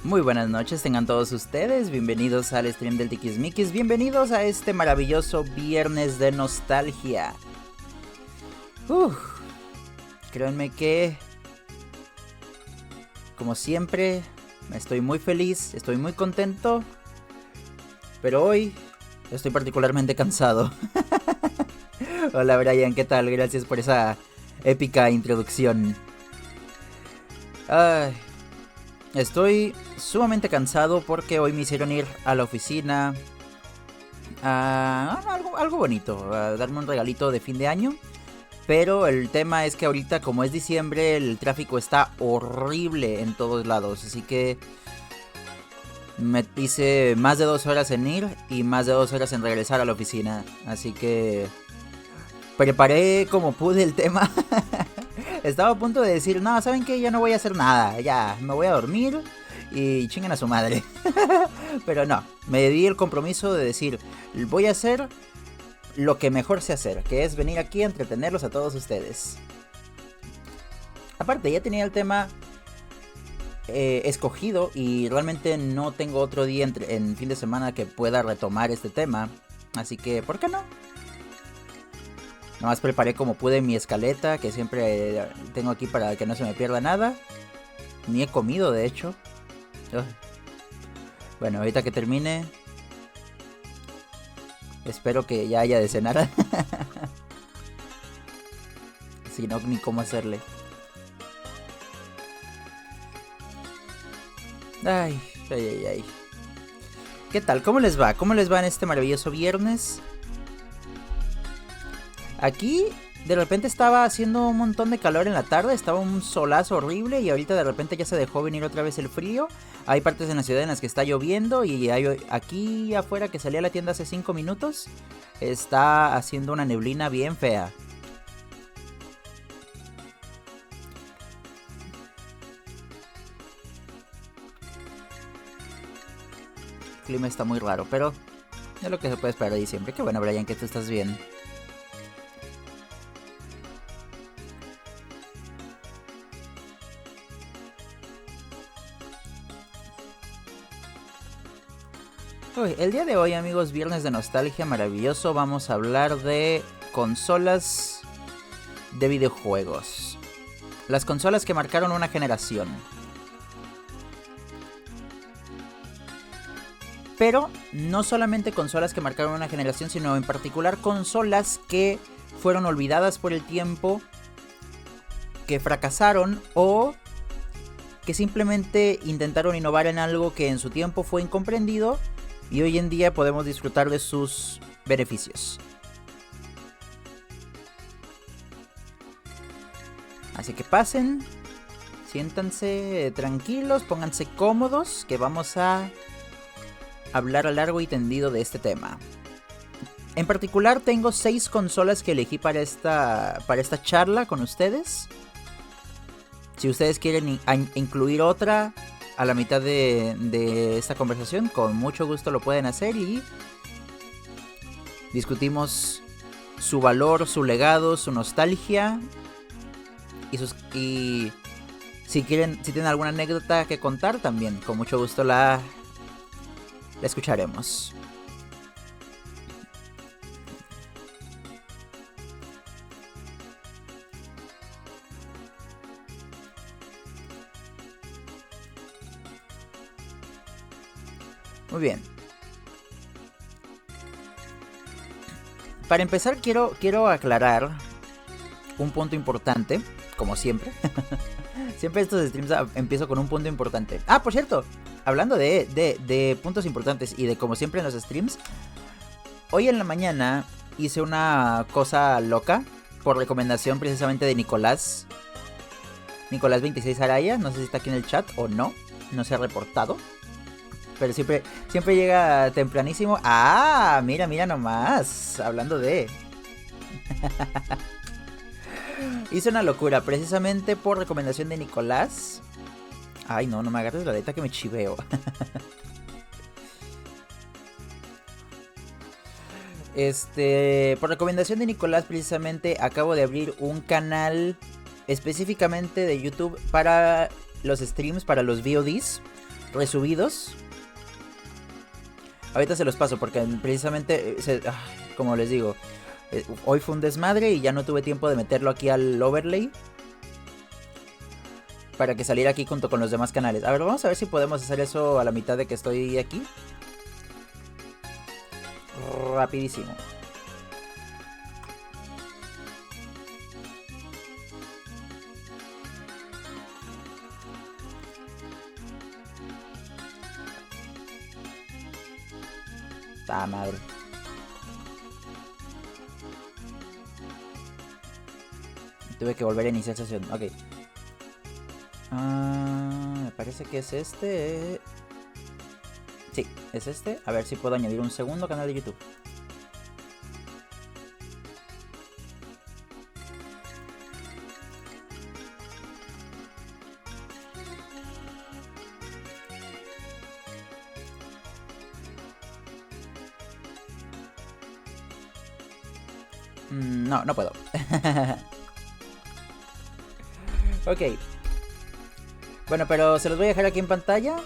Muy buenas noches, tengan todos ustedes, bienvenidos al stream del Tiquismiquis, bienvenidos a este maravilloso viernes de nostalgia. Créanme que, como siempre, estoy muy feliz, estoy muy contento, pero hoy estoy particularmente cansado. Hola Brian, ¿qué tal? Gracias por esa épica introducción. Estoy sumamente cansado porque hoy me hicieron ir a la oficina a algo bonito, a darme un regalito de fin de año. Pero el tema es que ahorita, como es diciembre, el tráfico está horrible en todos lados. Así que me hice más de 2 horas en ir y más de 2 horas en regresar a la oficina. Así que preparé como pude el tema. Estaba a punto de decir, no, ¿saben qué? Ya no voy a hacer nada, ya, me voy a dormir y chingan a su madre. Pero no, me di el compromiso de decir, voy a hacer lo que mejor sé hacer, que es venir aquí a entretenerlos a todos ustedes. Aparte, ya tenía el tema escogido y realmente no tengo otro día en fin de semana que pueda retomar este tema. Así que, ¿por qué no? Nomás preparé como pude mi escaleta, que siempre tengo aquí para que no se me pierda nada. Ni he comido, de hecho. Bueno, ahorita que termine, espero que ya haya de cenar. Si no, ni cómo hacerle. Ay. ¿Qué tal? ¿Cómo les va? ¿Cómo les va en este maravilloso viernes? Aquí de repente estaba haciendo un montón de calor en la tarde, estaba un solazo horrible y ahorita de repente ya se dejó venir otra vez el frío. Hay partes en la ciudad en las que está lloviendo y hay aquí afuera que salí a la tienda hace 5 minutos, está haciendo una neblina bien fea. El clima está muy raro, pero es lo que se puede esperar de diciembre. Qué bueno, Brian, que tú estás bien. El día de hoy, amigos, viernes de nostalgia maravilloso, vamos a hablar de consolas de videojuegos. Las consolas que marcaron una generación. Pero no solamente consolas que marcaron una generación, sino en particular consolas que fueron olvidadas por el tiempo, que fracasaron o que simplemente intentaron innovar en algo que en su tiempo fue incomprendido. Y hoy en día podemos disfrutar de sus beneficios. Así que pasen, siéntanse tranquilos, pónganse cómodos, que vamos a hablar a largo y tendido de este tema. En particular tengo 6 consolas que elegí para esta charla con ustedes. Si ustedes quieren incluir otra a la mitad de esta conversación, con mucho gusto lo pueden hacer y discutimos su valor, su legado, su nostalgia y si tienen alguna anécdota que contar también, con mucho gusto la escucharemos. Muy bien. Para empezar quiero aclarar un punto importante, como siempre. Siempre estos streams empiezo con un punto importante. Ah, por cierto, hablando de puntos importantes y de como siempre en los streams, hoy en la mañana hice una cosa loca por recomendación precisamente de Nicolás 26 Araya. No sé si está aquí en el chat o no se ha reportado. Pero siempre llega tempranísimo. Ah, mira nomás. Hablando de... Hice una locura, precisamente por recomendación de Nicolás. Ay, no me agarres la letra que me chiveo. Por recomendación de Nicolás, precisamente acabo de abrir un canal específicamente de YouTube para los streams, para los VODs. resubidos. Ahorita se los paso porque precisamente, como les digo, hoy fue un desmadre y ya no tuve tiempo de meterlo aquí al overlay para que saliera aquí junto con los demás canales. A ver, vamos a ver si podemos hacer eso a la mitad de que estoy aquí. Rapidísimo. ¡Ah, madre! Tuve que volver a iniciar sesión. Ok. Me parece que es este. Sí, es este. A ver si puedo añadir un segundo canal de YouTube. No, no puedo. Ok. Bueno, pero se los voy a dejar aquí en pantalla.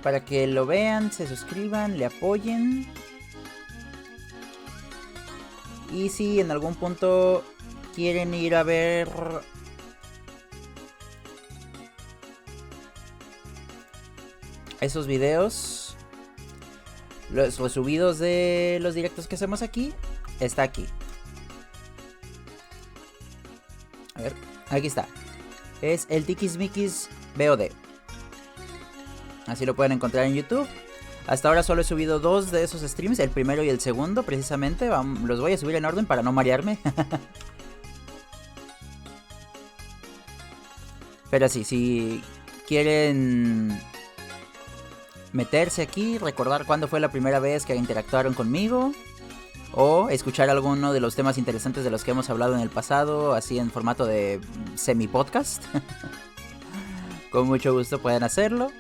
Para que lo vean, se suscriban, le apoyen. Y si en algún punto quieren ir a ver esos videos, los resubidos de los directos que hacemos aquí, está aquí. A ver, aquí está. Es el Tikismikis VOD. Así lo pueden encontrar en YouTube. Hasta ahora solo he subido 2 de esos streams, el primero y el segundo precisamente. Los voy a subir en orden para no marearme. Pero sí, si quieren meterse aquí, recordar cuándo fue la primera vez que interactuaron conmigo, o escuchar alguno de los temas interesantes de los que hemos hablado en el pasado, así en formato de semi-podcast, con mucho gusto pueden hacerlo.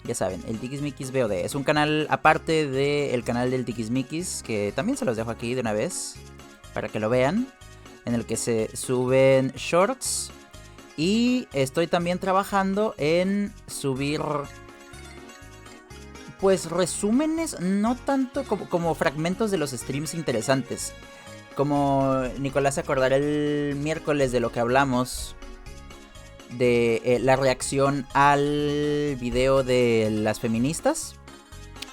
Ya saben, el Tikismikis VOD es un canal aparte del canal del Tikismikis, que también se los dejo aquí de una vez para que lo vean, en el que se suben shorts. Y estoy también trabajando en subir, pues, resúmenes, no tanto como fragmentos de los streams interesantes. Como Nicolás se acordará el miércoles de lo que hablamos, de la reacción al video de las feministas.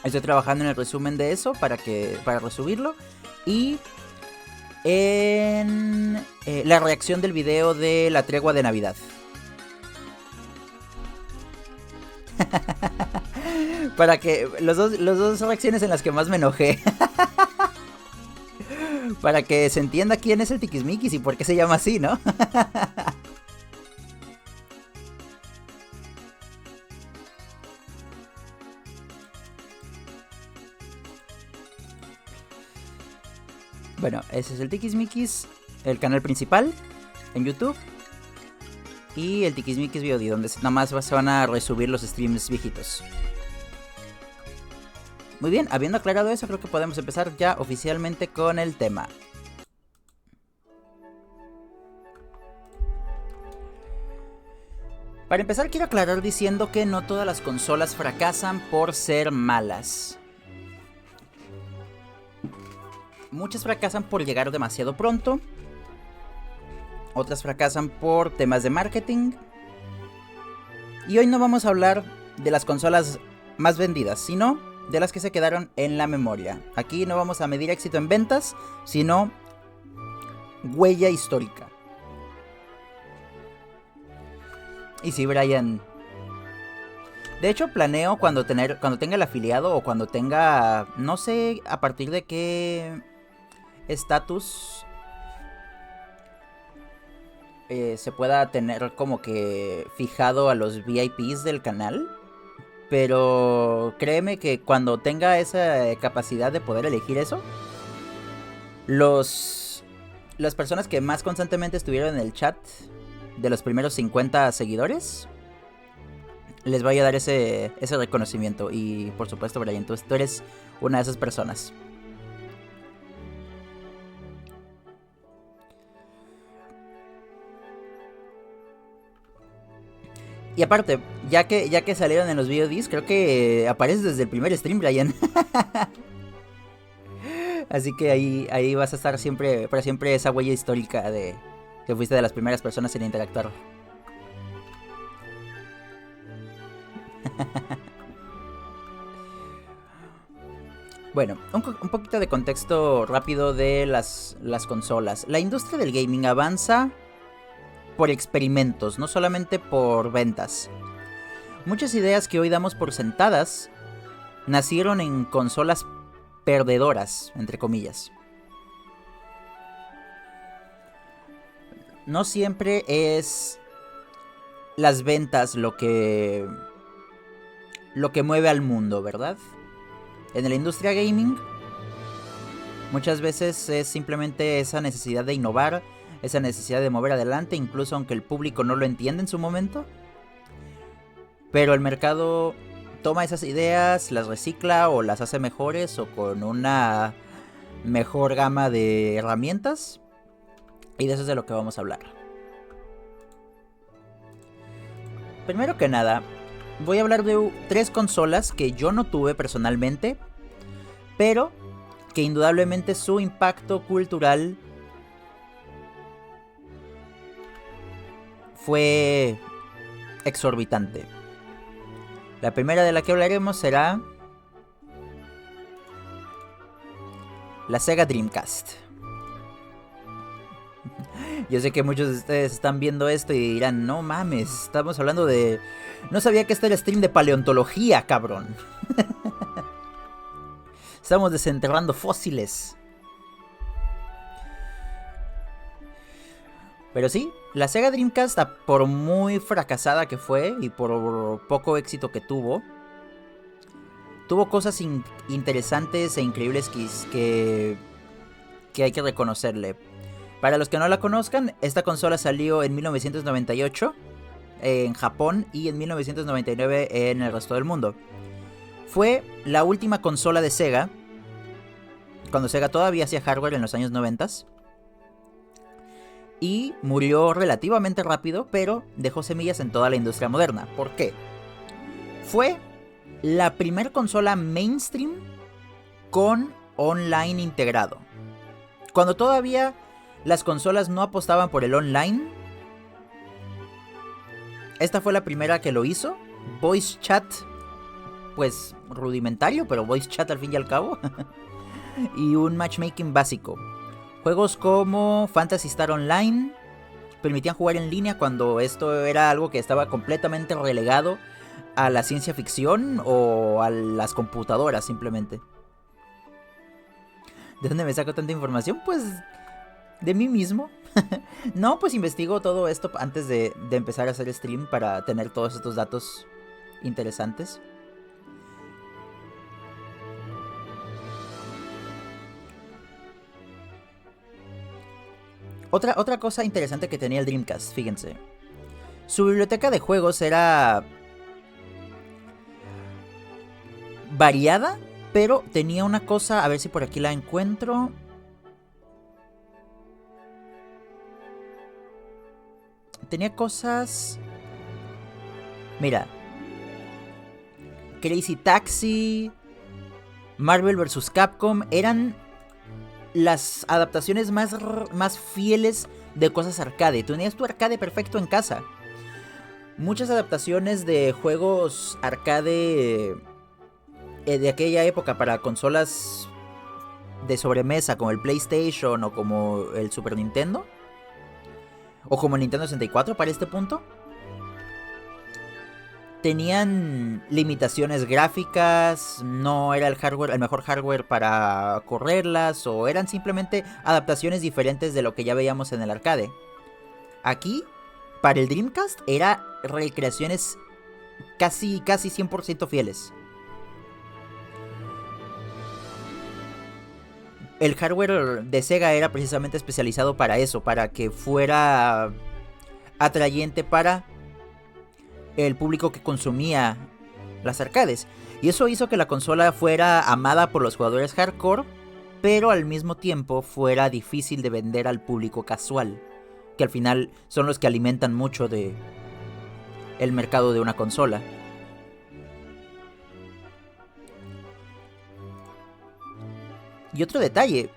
Estoy trabajando en el resumen de eso para resubirlo. Y en la reacción del video de la tregua de Navidad. Para que los dos reacciones en las que más me enojé. Para que se entienda quién es el Tikismikis y por qué se llama así, ¿no? Bueno, ese es el Tikismikis, el canal principal en YouTube. Y el Tikismikis VOD, donde nada más se van a resubir los streams viejitos. Muy bien, habiendo aclarado eso, creo que podemos empezar ya oficialmente con el tema. Para empezar, quiero aclarar diciendo que no todas las consolas fracasan por ser malas. Muchas fracasan por llegar demasiado pronto. Otras fracasan por temas de marketing. Y hoy no vamos a hablar de las consolas más vendidas, sino de las que se quedaron en la memoria. Aquí no vamos a medir éxito en ventas, sino huella histórica. Y sí, Brian. De hecho, planeo cuando tenga el afiliado o cuando tenga, no sé a partir de qué estatus se pueda tener como que fijado a los VIPs del canal. Pero créeme que cuando tenga esa capacidad de poder elegir eso, las personas que más constantemente estuvieron en el chat de los primeros 50 seguidores, les vaya a dar ese reconocimiento. Y por supuesto, Brian, tú eres una de esas personas. Y aparte, ya que salieron en los VODs, creo que apareces desde el primer stream, Brian. Así que ahí vas a estar siempre, para siempre, esa huella histórica de que fuiste de las primeras personas en interactuar. Bueno, un poquito de contexto rápido de las consolas. La industria del gaming avanza por experimentos, no solamente por ventas. Muchas ideas que hoy damos por sentadas nacieron en consolas perdedoras, entre comillas. No siempre es las ventas lo que mueve al mundo, ¿verdad? En la industria gaming muchas veces es simplemente esa necesidad de innovar, esa necesidad de mover adelante, incluso aunque el público no lo entienda en su momento. Pero el mercado toma esas ideas, las recicla o las hace mejores o con una mejor gama de herramientas. Y de eso es de lo que vamos a hablar. Primero que nada, voy a hablar de 3 consolas que yo no tuve personalmente, pero que indudablemente su impacto cultural fue exorbitante. La primera de la que hablaremos será la Sega Dreamcast. Yo sé que muchos de ustedes están viendo esto y dirán, no mames, estamos hablando de... No sabía que este era stream de paleontología, cabrón. Estamos desenterrando fósiles. Pero sí, la Sega Dreamcast, por muy fracasada que fue y por poco éxito que tuvo cosas interesantes e increíbles que hay que reconocerle. Para los que no la conozcan, esta consola salió en 1998 en Japón y en 1999 en el resto del mundo. Fue la última consola de Sega, cuando Sega todavía hacía hardware en los años 90. Y murió relativamente rápido, pero dejó semillas en toda la industria moderna. ¿Por qué? Fue la primer consola mainstream con online integrado. Cuando todavía las consolas no apostaban por el online, esta fue la primera que lo hizo. Voice chat, pues rudimentario, pero voice chat al fin y al cabo. Y un matchmaking básico. Juegos como Phantasy Star Online permitían jugar en línea cuando esto era algo que estaba completamente relegado a la ciencia ficción o a las computadoras simplemente. ¿De dónde me saco tanta información? Pues de mí mismo. No, pues investigo todo esto antes de empezar a hacer stream para tener todos estos datos interesantes. Otra cosa interesante que tenía el Dreamcast, fíjense. Su biblioteca de juegos era variada, pero tenía una cosa, a ver si por aquí la encuentro. Tenía cosas... Mira. Crazy Taxi, Marvel vs. Capcom, eran las adaptaciones más fieles de cosas arcade. Tenías tu arcade perfecto en casa. Muchas adaptaciones de juegos arcade de aquella época para consolas de sobremesa como el PlayStation o como el Super Nintendo o como el Nintendo 64 para este punto, tenían limitaciones gráficas, no era el mejor hardware para correrlas, o eran simplemente adaptaciones diferentes de lo que ya veíamos en el arcade. Aquí, para el Dreamcast, era recreaciones casi 100% fieles. El hardware de Sega era precisamente especializado para eso, para que fuera atrayente para el público que consumía las arcades. Y eso hizo que la consola fuera amada por los jugadores hardcore, pero al mismo tiempo fuera difícil de vender al público casual, que al final son los que alimentan mucho de el mercado de una consola. Y otro detalle,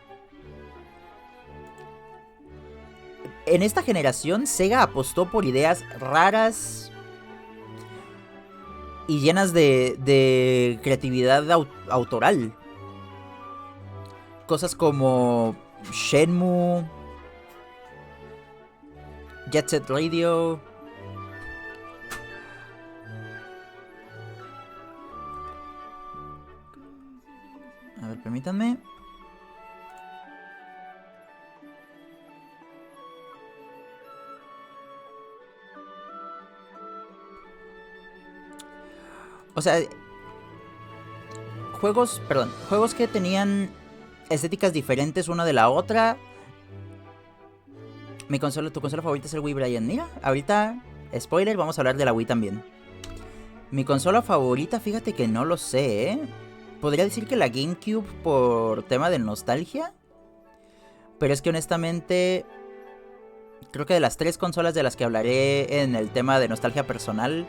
en esta generación Sega apostó por ideas raras y llenas de creatividad autoral. Cosas como Shenmue, Jet Set Radio. A ver, permítanme. O sea, juegos que tenían estéticas diferentes una de la otra. Tu consola favorita es el Wii, Brian. Mira, ahorita, spoiler, vamos a hablar de la Wii también. Mi consola favorita, fíjate que no lo sé, ¿eh? Podría decir que la GameCube por tema de nostalgia. Pero es que honestamente, creo que de las 3 consolas de las que hablaré en el tema de nostalgia personal,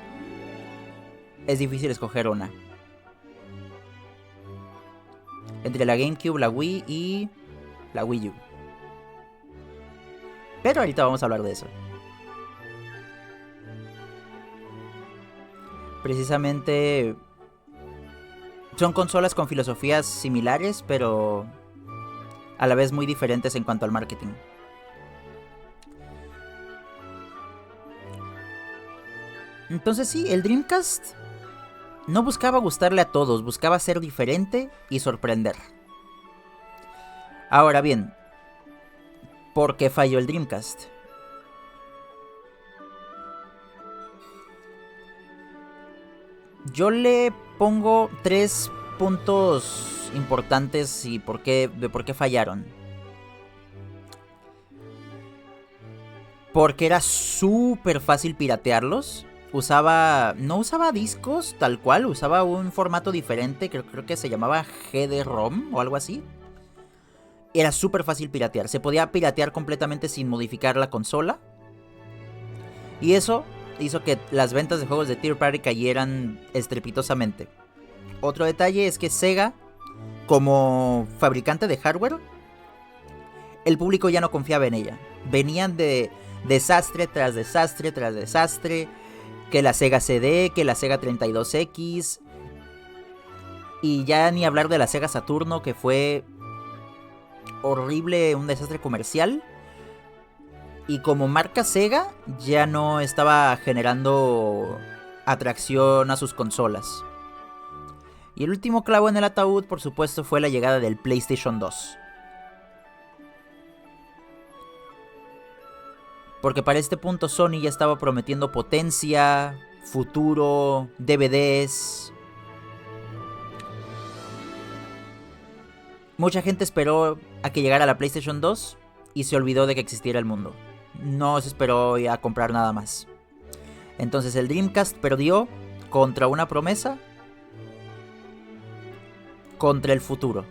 es difícil escoger una. Entre la GameCube, la Wii y la Wii U. Pero ahorita vamos a hablar de eso. Precisamente son consolas con filosofías similares, pero a la vez muy diferentes en cuanto al marketing. Entonces sí, el Dreamcast no buscaba gustarle a todos, buscaba ser diferente y sorprender. Ahora bien, ¿por qué falló el Dreamcast? Yo le pongo 3 puntos importantes y de por qué fallaron. Porque era súper fácil piratearlos. No usaba discos tal cual, usaba un formato diferente, creo que se llamaba GD-ROM o algo así. Era súper fácil piratear, se podía piratear completamente sin modificar la consola. Y eso hizo que las ventas de juegos de Third Party cayeran estrepitosamente. Otro detalle es que Sega, como fabricante de hardware, el público ya no confiaba en ella. Venían de desastre tras desastre tras desastre. Que la Sega CD, que la Sega 32X. Y ya ni hablar de la Sega Saturno, que fue horrible, un desastre comercial. Y como marca Sega, ya no estaba generando atracción a sus consolas. Y el último clavo en el ataúd, por supuesto, fue la llegada del PlayStation 2. Porque para este punto Sony ya estaba prometiendo potencia, futuro, DVDs. Mucha gente esperó a que llegara la PlayStation 2 y se olvidó de que existiera el mundo. No se esperó a comprar nada más. Entonces el Dreamcast perdió contra una promesa, contra el futuro.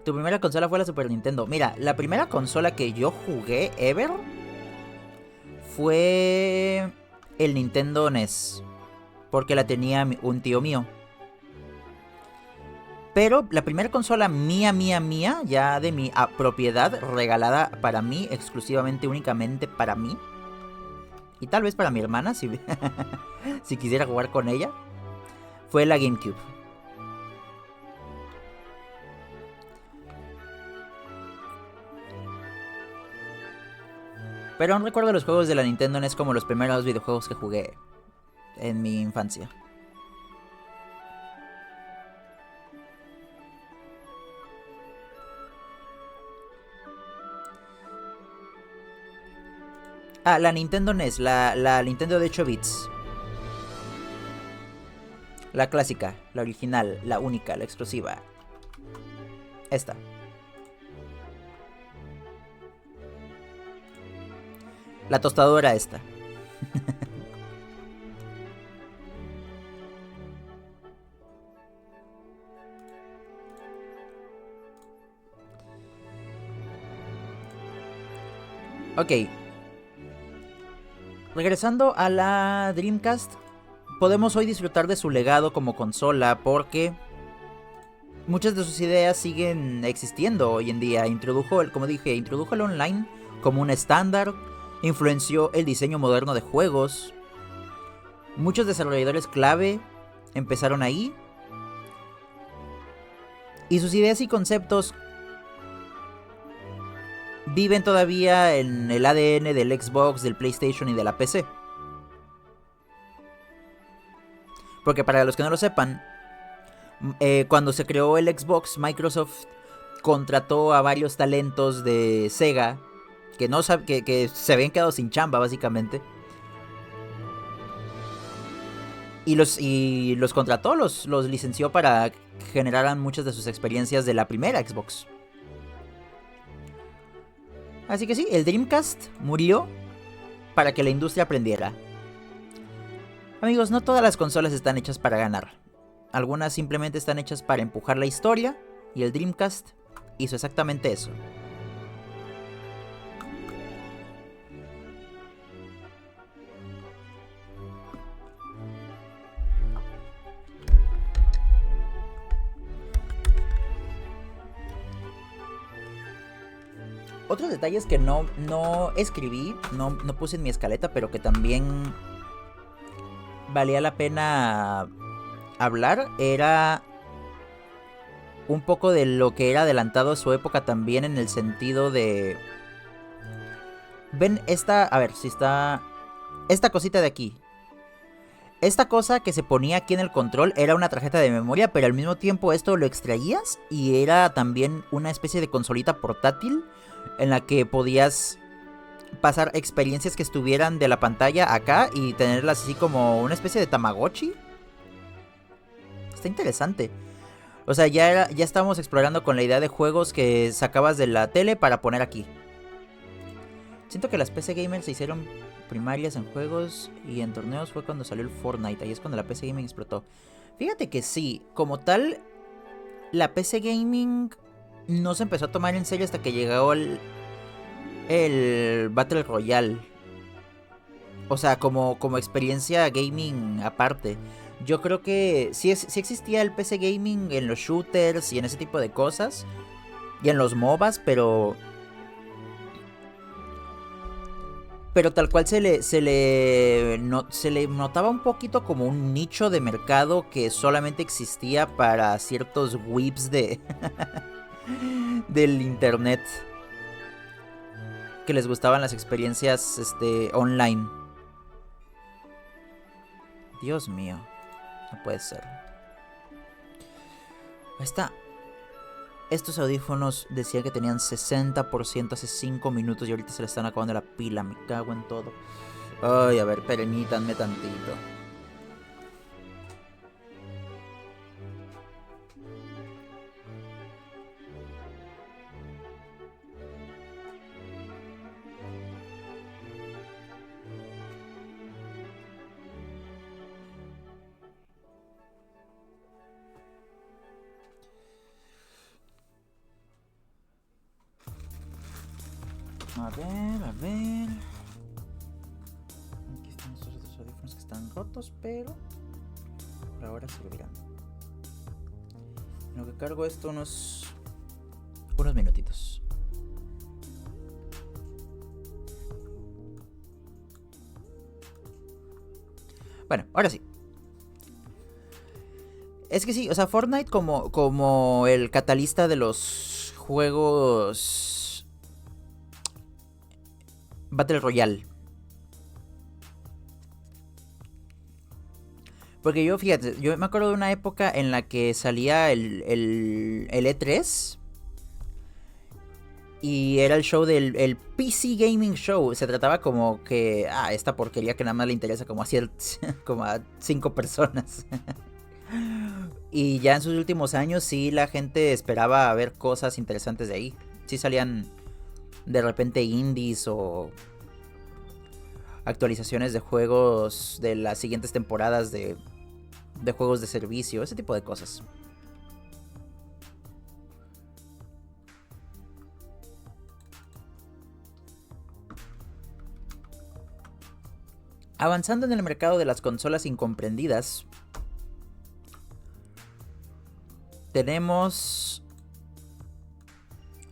Tu primera consola fue la Super Nintendo. Mira, la primera consola que yo jugué ever fue el Nintendo NES. Porque la tenía un tío mío. Pero la primera consola mía, ya de mi propiedad, regalada para mí, exclusivamente, únicamente para mí. Y tal vez para mi hermana, si, si quisiera jugar con ella. Fue la GameCube. Pero aún recuerdo los juegos de la Nintendo NES como los primeros videojuegos que jugué en mi infancia. Ah, la Nintendo NES, la Nintendo de 8 bits. La clásica, la original, la única, la exclusiva. Esta. La tostadora esta. Ok. Regresando a la Dreamcast, podemos hoy disfrutar de su legado como consola porque muchas de sus ideas siguen existiendo hoy en día. Como dije, introdujo el online como un estándar, influenció el diseño moderno de juegos. Muchos desarrolladores clave empezaron ahí. Y sus ideas y conceptos viven todavía en el ADN del Xbox, del PlayStation y de la PC. Porque para los que no lo sepan, cuando se creó el Xbox, Microsoft contrató a varios talentos de Sega que se habían quedado sin chamba, básicamente. Y los contrató, los licenció para que generaran muchas de sus experiencias de la primera Xbox. Así que sí, el Dreamcast murió para que la industria aprendiera. Amigos, no todas las consolas están hechas para ganar. Algunas simplemente están hechas para empujar la historia, y el Dreamcast hizo exactamente eso. Otros detalles que no escribí, no puse en mi escaleta, pero que también valía la pena hablar, era un poco de lo que era adelantado a su época también, en el sentido de... Ven esta... A ver, si está... Esta cosita de aquí. Esta cosa que se ponía aquí en el control era una tarjeta de memoria, pero al mismo tiempo esto lo extraías y era también una especie de consolita portátil en la que podías pasar experiencias que estuvieran de la pantalla acá y tenerlas así como una especie de Tamagotchi. Está interesante. O sea, ya estábamos explorando con la idea de juegos que sacabas de la tele para poner aquí. Siento que las PC gamers se hicieron primarias en juegos y en torneos fue cuando salió el Fortnite. Ahí es cuando la PC gaming explotó. Fíjate que sí, como tal, la PC gaming no se empezó a tomar en serio hasta que llegó el Battle Royale. O sea, como experiencia gaming aparte. Yo creo que sí existía el PC gaming en los shooters y en ese tipo de cosas. Y en los MOBAs, pero tal cual se le notaba un poquito como un nicho de mercado que solamente existía para ciertos whips del internet, que les gustaban las experiencias online. Dios mío, no puede ser. Estos audífonos decían que tenían 60% hace 5 minutos y ahorita se le están acabando la pila. Me cago en todo. Ay, a ver, permítanme tantito. A ver. Aquí están estos otros audífonos que están rotos, pero por ahora servirán. En lo que cargo esto unos minutitos. Bueno, ahora sí. Es que sí, o sea, Fortnite como el catalista de los juegos Battle Royale. Porque fíjate, yo me acuerdo de una época en la que salía el E3 y era el show del PC Gaming Show. Se trataba como que, esta porquería que nada más le interesa como a 5 personas. Y ya en sus últimos años sí la gente esperaba ver cosas interesantes de ahí. Sí salían de repente indies o actualizaciones de juegos de las siguientes temporadas de juegos de servicio, ese tipo de cosas. Avanzando en el mercado de las consolas incomprendidas, tenemos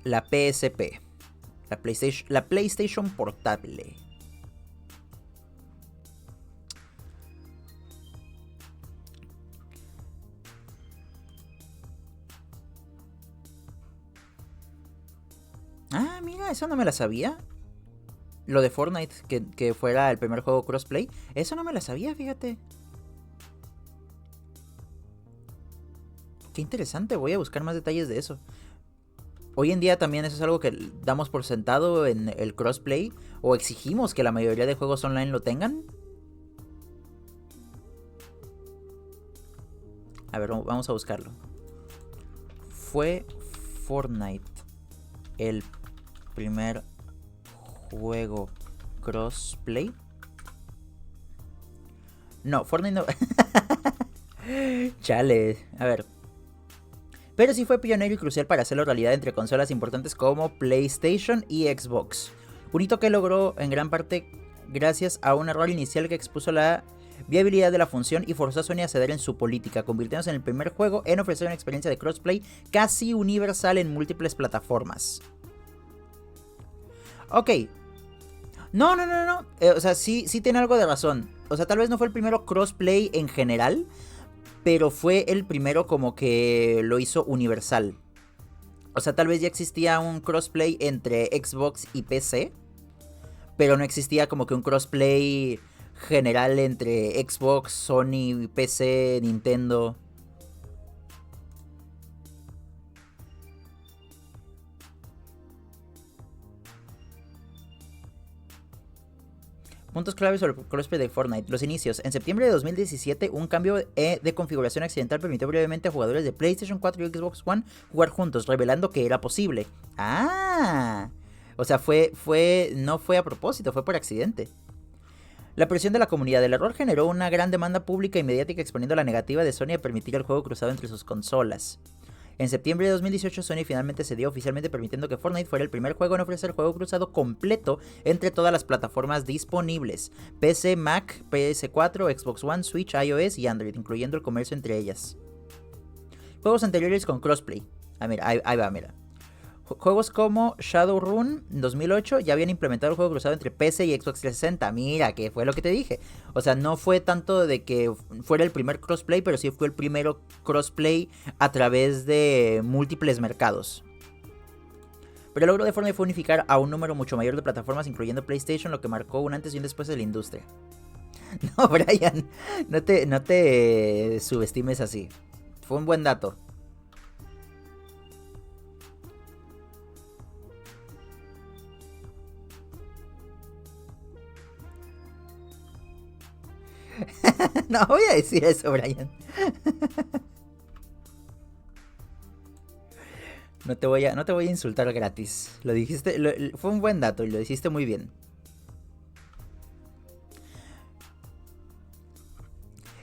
la PSP, la PlayStation Portable. Ah, mira, eso no me la sabía. Lo de Fortnite, que fuera el primer juego crossplay, eso no me la sabía, fíjate. Qué interesante, voy a buscar más detalles de eso. Hoy en día también eso es algo que damos por sentado en el crossplay, o exigimos que la mayoría de juegos online lo tengan. A ver, vamos a buscarlo. ¿Fue Fortnite el primer juego crossplay? No, Fortnite no. Chale, a ver. Pero sí fue pionero y crucial para hacerlo realidad entre consolas importantes como PlayStation y Xbox. Un hito que logró en gran parte gracias a un error inicial que expuso la viabilidad de la función y forzó a Sony a ceder en su política, convirtiéndose en el primer juego en ofrecer una experiencia de crossplay casi universal en múltiples plataformas. Ok. No. O sea, sí tiene algo de razón. O sea, tal vez no fue el primero crossplay en general, pero fue el primero como que lo hizo universal. O sea, tal vez ya existía un crossplay entre Xbox y PC, pero no existía como que un crossplay general entre Xbox, Sony, PC, Nintendo. Puntos claves sobre el crossplay de Fortnite. Los inicios. En septiembre de 2017, un cambio de configuración accidental permitió brevemente a jugadores de PlayStation 4 y Xbox One jugar juntos, revelando que era posible. ¡Ah! O sea, no fue a propósito, fue por accidente. La presión de la comunidad del error generó una gran demanda pública y mediática exponiendo la negativa de Sony a permitir el juego cruzado entre sus consolas. En septiembre de 2018, Sony finalmente cedió oficialmente permitiendo que Fortnite fuera el primer juego en ofrecer juego cruzado completo entre todas las plataformas disponibles: PC, Mac, PS4, Xbox One, Switch, iOS y Android, incluyendo el comercio entre ellas. Juegos anteriores con crossplay. Ah, mira, ahí va, mira. Juegos como Shadowrun 2008 ya habían implementado el juego cruzado entre PC y Xbox 360. Mira, que fue lo que te dije. O sea, no fue tanto de que fuera el primer crossplay, pero sí fue el primero crossplay a través de múltiples mercados. Pero el logro de Fortnite fue unificar a un número mucho mayor de plataformas, incluyendo PlayStation, lo que marcó un antes y un después de la industria. No, Brian, no te subestimes así. Fue un buen dato. No voy a decir eso, Brian. No te voy a insultar gratis. Lo dijiste, fue un buen dato y lo hiciste muy bien.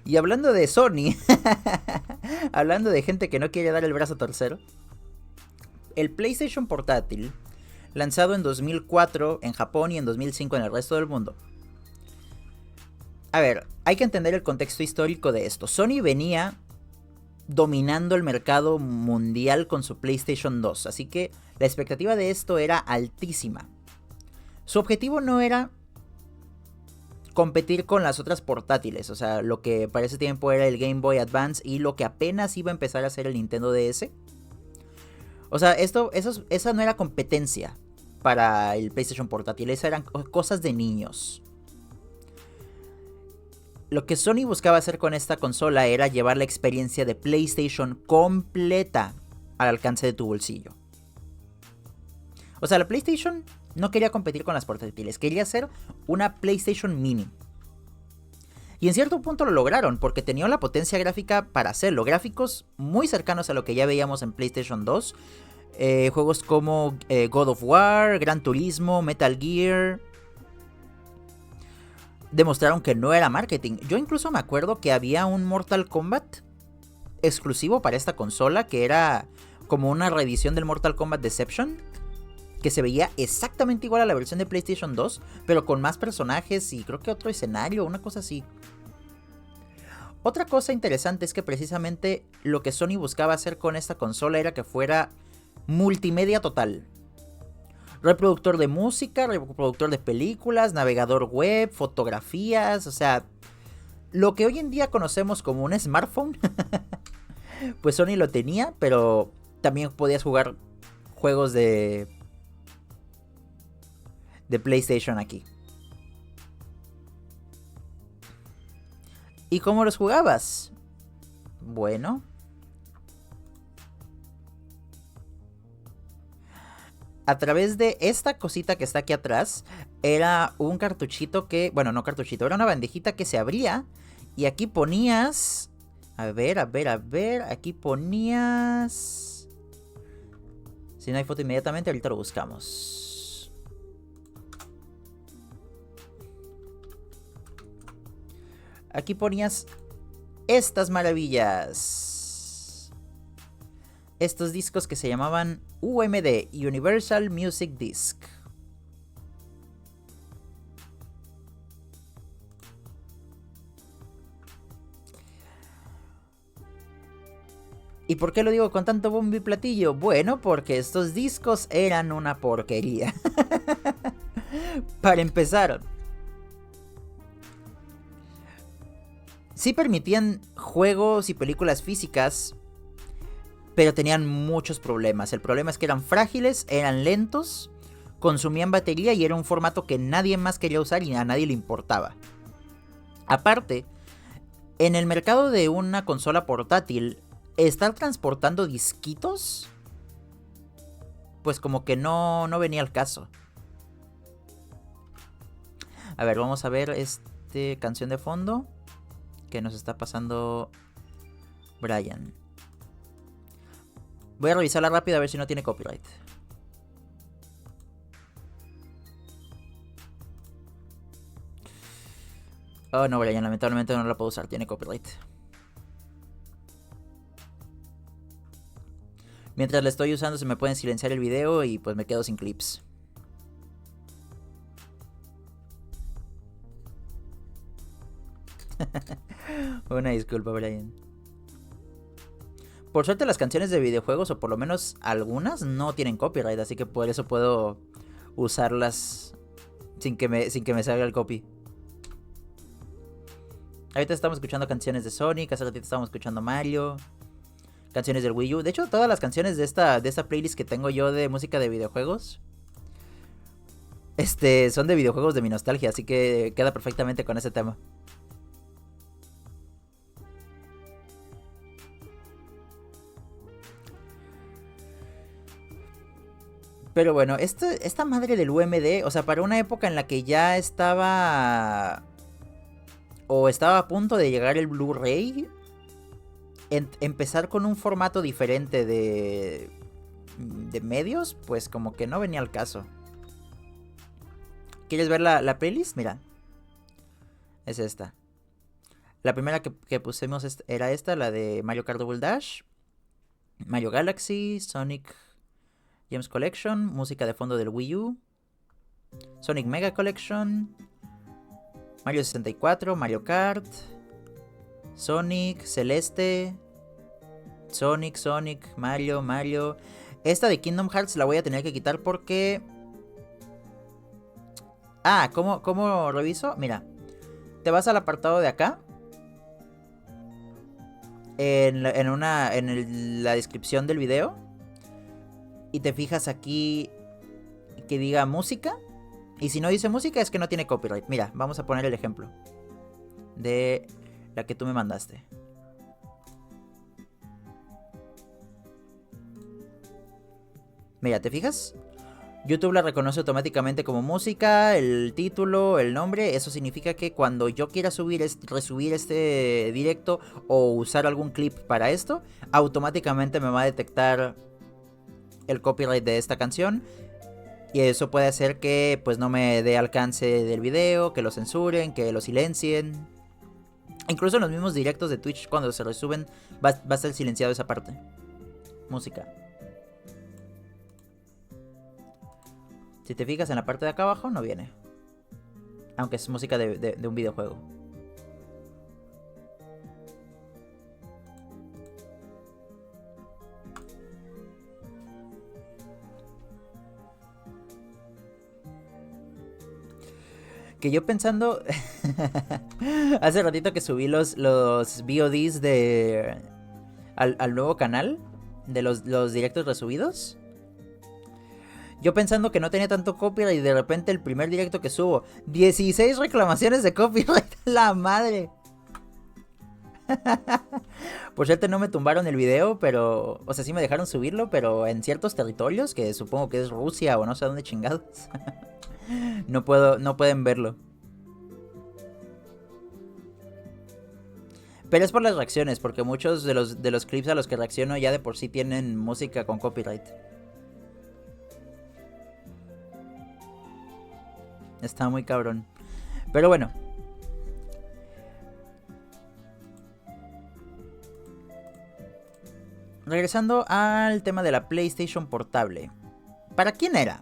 Y hablando de Sony, hablando de gente que no quiere dar el brazo a torcer, el PlayStation portátil, lanzado en 2004 en Japón y en 2005 en el resto del mundo. A ver, hay que entender el contexto histórico de esto. Sony venía dominando el mercado mundial con su PlayStation 2, así que la expectativa de esto era altísima. Su objetivo no era competir con las otras portátiles, o sea, lo que para ese tiempo era el Game Boy Advance y lo que apenas iba a empezar a ser el Nintendo DS. O sea, esa no era competencia para el PlayStation portátil, esas eran cosas de niños. Lo que Sony buscaba hacer con esta consola era llevar la experiencia de PlayStation completa al alcance de tu bolsillo. O sea, la PlayStation no quería competir con las portátiles, quería hacer una PlayStation Mini. Y en cierto punto lo lograron, porque tenían la potencia gráfica para hacerlo. Gráficos muy cercanos a lo que ya veíamos en PlayStation 2. Juegos como God of War, Gran Turismo, Metal Gear. demostraron que no era marketing. Yo incluso me acuerdo que había un Mortal Kombat exclusivo para esta consola que era como una reedición del Mortal Kombat Deception, que se veía exactamente igual a la versión de PlayStation 2, pero con más personajes y creo que otro escenario, una cosa así. Otra cosa interesante es que precisamente lo que Sony buscaba hacer con esta consola era que fuera multimedia total. Reproductor de música, reproductor de películas, navegador web, fotografías, o sea, lo que hoy en día conocemos como un smartphone, pues Sony lo tenía, pero también podías jugar juegos de PlayStation aquí. ¿Y cómo los jugabas? Bueno, a través de esta cosita que está aquí atrás, era un cartuchito que, bueno, no cartuchito, era una bandejita que se abría y aquí ponías, a ver, aquí ponías, si no hay foto inmediatamente, ahorita lo buscamos. Aquí ponías estas maravillas. Estos discos que se llamaban UMD, Universal Music Disc. ¿Y por qué lo digo con tanto bombo y platillo? Bueno, porque estos discos eran una porquería. Para empezar, sí permitían juegos y películas físicas, pero tenían muchos problemas. El problema es que eran frágiles, eran lentos, consumían batería y era un formato que nadie más quería usar y a nadie le importaba. Aparte, en el mercado de una consola portátil, estar transportando disquitos, pues como que no venía al caso. A ver, vamos a ver canción de fondo que nos está pasando Brian. Voy a revisarla rápido a ver si no tiene copyright. Oh no, Brian, lamentablemente no la puedo usar, tiene copyright. Mientras la estoy usando se me pueden silenciar el video y pues me quedo sin clips. Una disculpa, Brian. Por suerte las canciones de videojuegos, o por lo menos algunas, no tienen copyright, así que por eso puedo usarlas sin que me salga el copy. Ahorita estamos escuchando canciones de Sonic, hace ratito estamos escuchando Mario, canciones del Wii U. De hecho, todas las canciones de esta playlist que tengo yo de música de videojuegos son de videojuegos de mi nostalgia, así que queda perfectamente con ese tema. Pero bueno, esta madre del UMD, o sea, para una época en la que ya estaba o estaba a punto de llegar el Blu-ray, empezar con un formato diferente de medios, pues como que no venía al caso. ¿Quieres ver la playlist? Mira, es esta. La primera que pusimos era esta, la de Mario Kart Double Dash, Mario Galaxy, Sonic Gems Collection, música de fondo del Wii U, Sonic Mega Collection, Mario 64, Mario Kart, Sonic, Celeste, Sonic, Mario. Esta de Kingdom Hearts la voy a tener que quitar porque... Ah, ¿cómo reviso? Mira, te vas al apartado de acá. En la descripción del video. Y te fijas aquí que diga música. Y si no dice música es que no tiene copyright. Mira, vamos a poner el ejemplo de la que tú me mandaste. Mira, ¿te fijas? YouTube la reconoce automáticamente como música, el título, el nombre. Eso significa que cuando yo quiera resubir este directo o usar algún clip para esto, automáticamente me va a detectar el copyright de esta canción. Y eso puede hacer que pues no me dé alcance del video, que lo censuren, que lo silencien. Incluso en los mismos directos de Twitch, cuando se resuben, va a estar silenciado esa parte. Música. Si te fijas en la parte de acá abajo, no viene. Aunque es música de un videojuego. Que yo pensando... Hace ratito que subí los VODs de... Al nuevo canal. De los directos resubidos. Yo pensando que no tenía tanto copyright y de repente el primer directo que subo, 16 reclamaciones de copyright. ¡La madre! Por suerte no me tumbaron el video, pero... O sea, sí me dejaron subirlo, pero en ciertos territorios, que supongo que es Rusia o no sé dónde chingados. No pueden verlo. Pero es por las reacciones, porque muchos de los clips a los que reacciono ya de por sí tienen música con copyright. Está muy cabrón. Pero bueno. Regresando al tema de la PlayStation Portable. ¿Para quién era?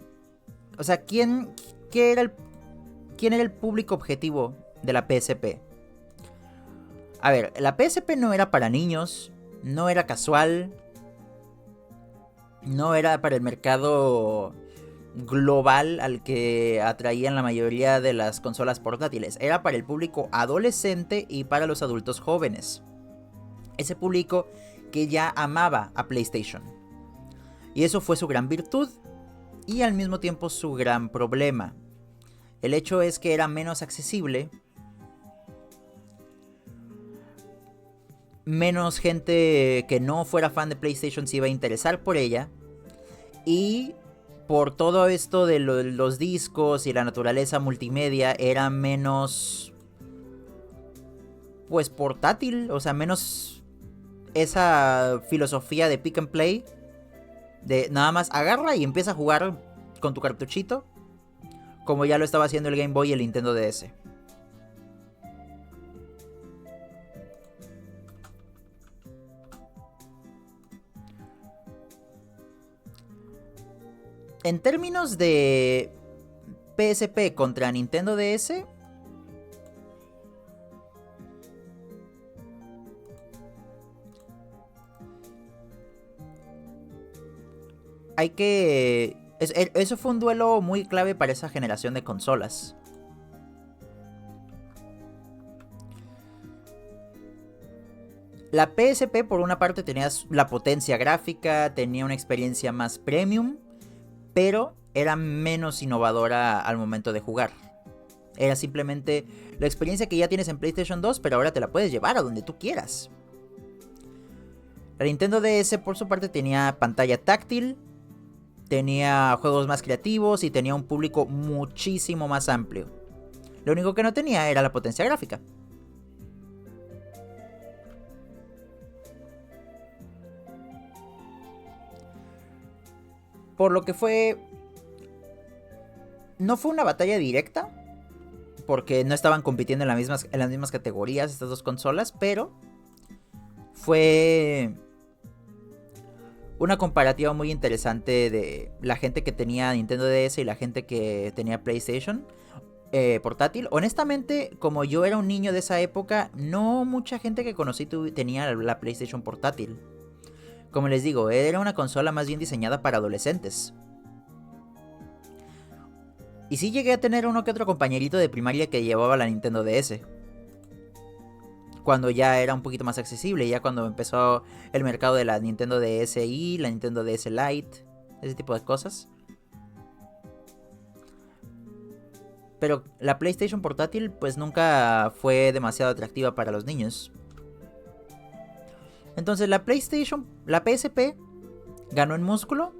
O sea, ¿quién era el público objetivo de la PSP? A ver, la PSP no era para niños, no era casual, no era para el mercado global al que atraían la mayoría de las consolas portátiles. Era para el público adolescente y para los adultos jóvenes. Ese público que ya amaba a PlayStation. Y eso fue su gran virtud y al mismo tiempo su gran problema. El hecho es que era menos accesible. Menos gente que no fuera fan de PlayStation se iba a interesar por ella. Y por todo esto de los discos y la naturaleza multimedia, era menos... pues portátil, o sea, menos esa filosofía de pick and play. De nada más agarra y empieza a jugar con tu cartuchito. Como ya lo estaba haciendo el Game Boy y el Nintendo DS. En términos de PSP contra Nintendo DS, hay que... Eso fue un duelo muy clave para esa generación de consolas. La PSP por una parte tenía la potencia gráfica, tenía una experiencia más premium, pero era menos innovadora al momento de jugar. Era simplemente la experiencia que ya tienes en PlayStation 2, pero ahora te la puedes llevar a donde tú quieras. La Nintendo DS por su parte tenía pantalla táctil, tenía juegos más creativos y tenía un público muchísimo más amplio. Lo único que no tenía era la potencia gráfica. Por lo que no fue una batalla directa, porque no estaban compitiendo en las mismas categorías estas dos consolas, pero fue una comparativa muy interesante de la gente que tenía Nintendo DS y la gente que tenía PlayStation portátil. Honestamente, como yo era un niño de esa época, no mucha gente que conocí tenía la PlayStation portátil. Como les digo, era una consola más bien diseñada para adolescentes. Y sí llegué a tener uno que otro compañerito de primaria que llevaba la Nintendo DS. Cuando ya era un poquito más accesible, ya cuando empezó el mercado de la Nintendo DSi, la Nintendo DS Lite, ese tipo de cosas. Pero la PlayStation portátil pues nunca fue demasiado atractiva para los niños. Entonces la PSP ganó en músculo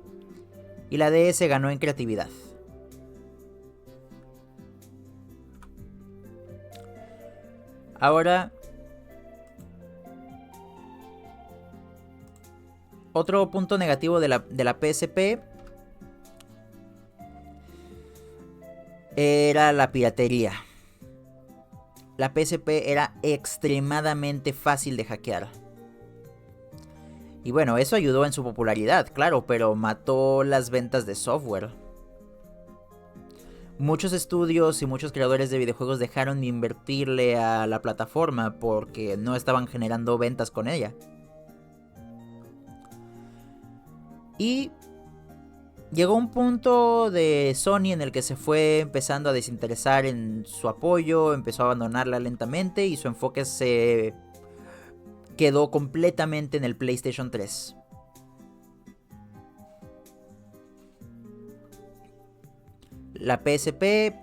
y la DS ganó en creatividad. Ahora, otro punto negativo de la PSP era la piratería. La PSP era extremadamente fácil de hackear. Y bueno, eso ayudó en su popularidad, claro, pero mató las ventas de software. Muchos estudios y muchos creadores de videojuegos dejaron de invertirle a la plataforma porque no estaban generando ventas con ella. Y llegó un punto de Sony en el que se fue empezando a desinteresar en su apoyo, empezó a abandonarla lentamente y su enfoque se quedó completamente en el PlayStation 3. La PSP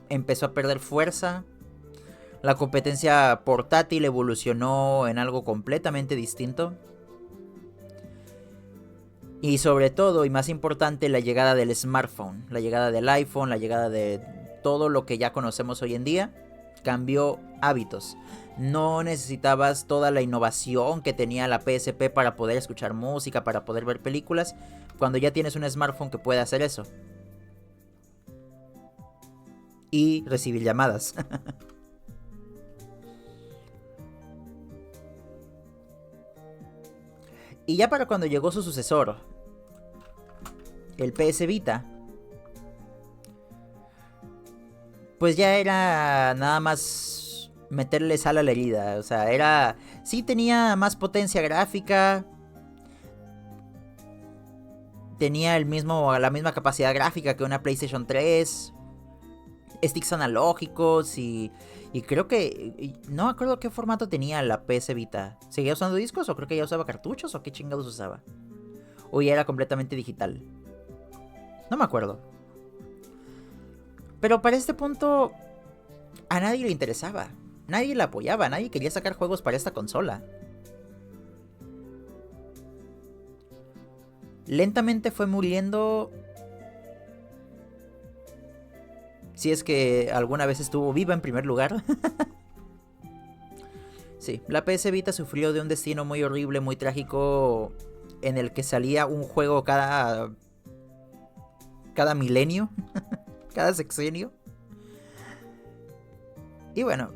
empezó a perder fuerza. La competencia portátil evolucionó en algo completamente distinto. Y sobre todo, y más importante, la llegada del smartphone, la llegada del iPhone, la llegada de todo lo que ya conocemos hoy en día, cambió hábitos. No necesitabas toda la innovación que tenía la PSP para poder escuchar música, para poder ver películas, cuando ya tienes un smartphone que puede hacer eso. Y recibir llamadas. Y ya para cuando llegó su sucesor, el PS Vita, pues ya era nada más meterle sal a la herida. O sea, era... sí tenía más potencia gráfica, tenía la misma capacidad gráfica que una PlayStation 3, sticks analógicos y creo que... no me acuerdo qué formato tenía la PS Vita. ¿Seguía usando discos o creo que ya usaba cartuchos o qué chingados usaba? O ya era completamente digital. No me acuerdo. Pero para este punto a nadie le interesaba. Nadie la apoyaba, nadie quería sacar juegos para esta consola. Lentamente fue muriendo. Si es que alguna vez estuvo viva en primer lugar. Sí, la PS Vita sufrió de un destino muy horrible, muy trágico, en el que salía un juego cada milenio, cada sexenio. Y bueno,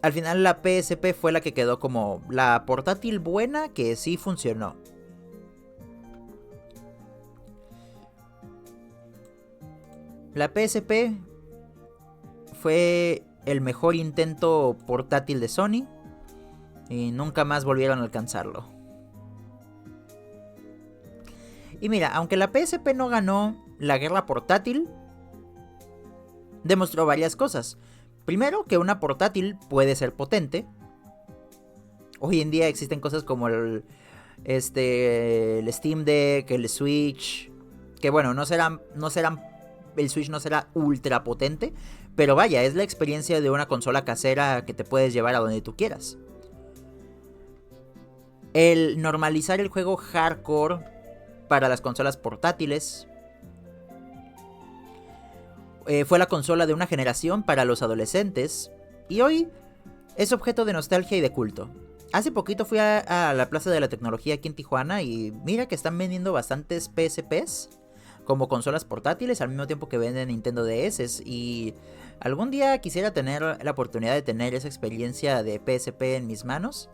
al final la PSP fue la que quedó como la portátil buena que sí funcionó. La PSP fue el mejor intento portátil de Sony y nunca más volvieron a alcanzarlo. Y mira, aunque la PSP no ganó la guerra portátil, demostró varias cosas. Primero, que una portátil puede ser potente. Hoy en día existen cosas como el Steam Deck, el Switch, que bueno, no serán el Switch no será ultra potente, pero vaya, es la experiencia de una consola casera que te puedes llevar a donde tú quieras. El normalizar el juego hardcore para las consolas portátiles. Fue la consola de una generación para los adolescentes y hoy es objeto de nostalgia y de culto. Hace poquito fui a la Plaza de la Tecnología aquí en Tijuana y mira que están vendiendo bastantes PSPs como consolas portátiles al mismo tiempo que venden Nintendo DS, y algún día quisiera tener la oportunidad de tener esa experiencia de PSP en mis manos.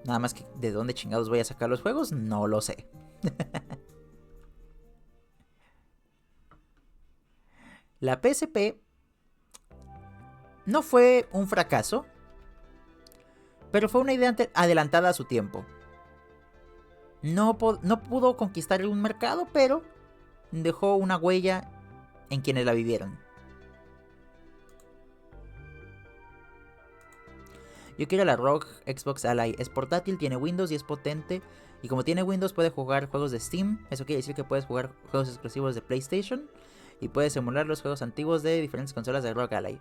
Nada más que de dónde chingados voy a sacar los juegos, no lo sé. La PSP no fue un fracaso, pero fue una idea adelantada a su tiempo. No pudo conquistar un mercado, pero dejó una huella en quienes la vivieron. Yo quiero la ROG Xbox Ally. Es portátil, tiene Windows y es potente. Y como tiene Windows puede jugar juegos de Steam. Eso quiere decir que puedes jugar juegos exclusivos de PlayStation. Y puedes emular los juegos antiguos de diferentes consolas de ROG Ally.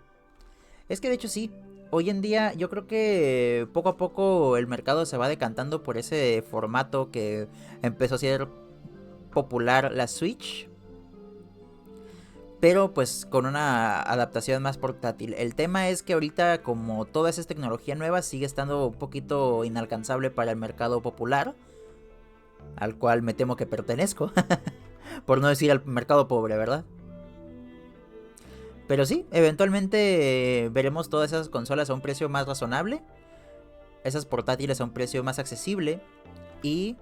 Es que de hecho sí. Hoy en día yo creo que poco a poco el mercado se va decantando por ese formato que empezó a ser popular, la Switch. Pero pues con una adaptación más portátil. El tema es que ahorita, como toda esa tecnología nueva, sigue estando un poquito inalcanzable para el mercado popular, al cual me temo que pertenezco. Por no decir al mercado pobre, ¿verdad? Pero sí, eventualmente veremos todas esas consolas a un precio más razonable. Esas portátiles a un precio más accesible. Y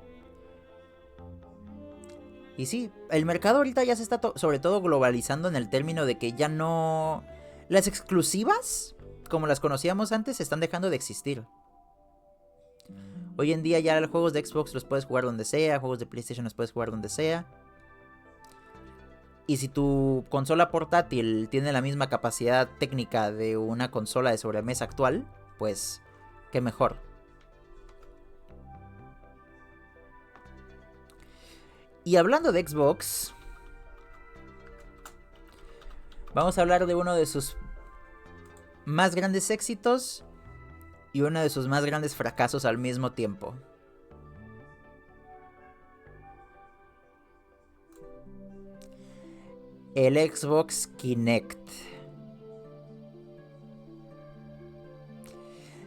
sí, el mercado ahorita ya se está sobre todo globalizando en el término de que ya no... Las exclusivas, como las conocíamos antes, están dejando de existir. Hoy en día ya los juegos de Xbox los puedes jugar donde sea, juegos de PlayStation los puedes jugar donde sea. Y si tu consola portátil tiene la misma capacidad técnica de una consola de sobremesa actual, pues qué mejor. Y hablando de Xbox, vamos a hablar de uno de sus más grandes éxitos y uno de sus más grandes fracasos al mismo tiempo. El Xbox Kinect.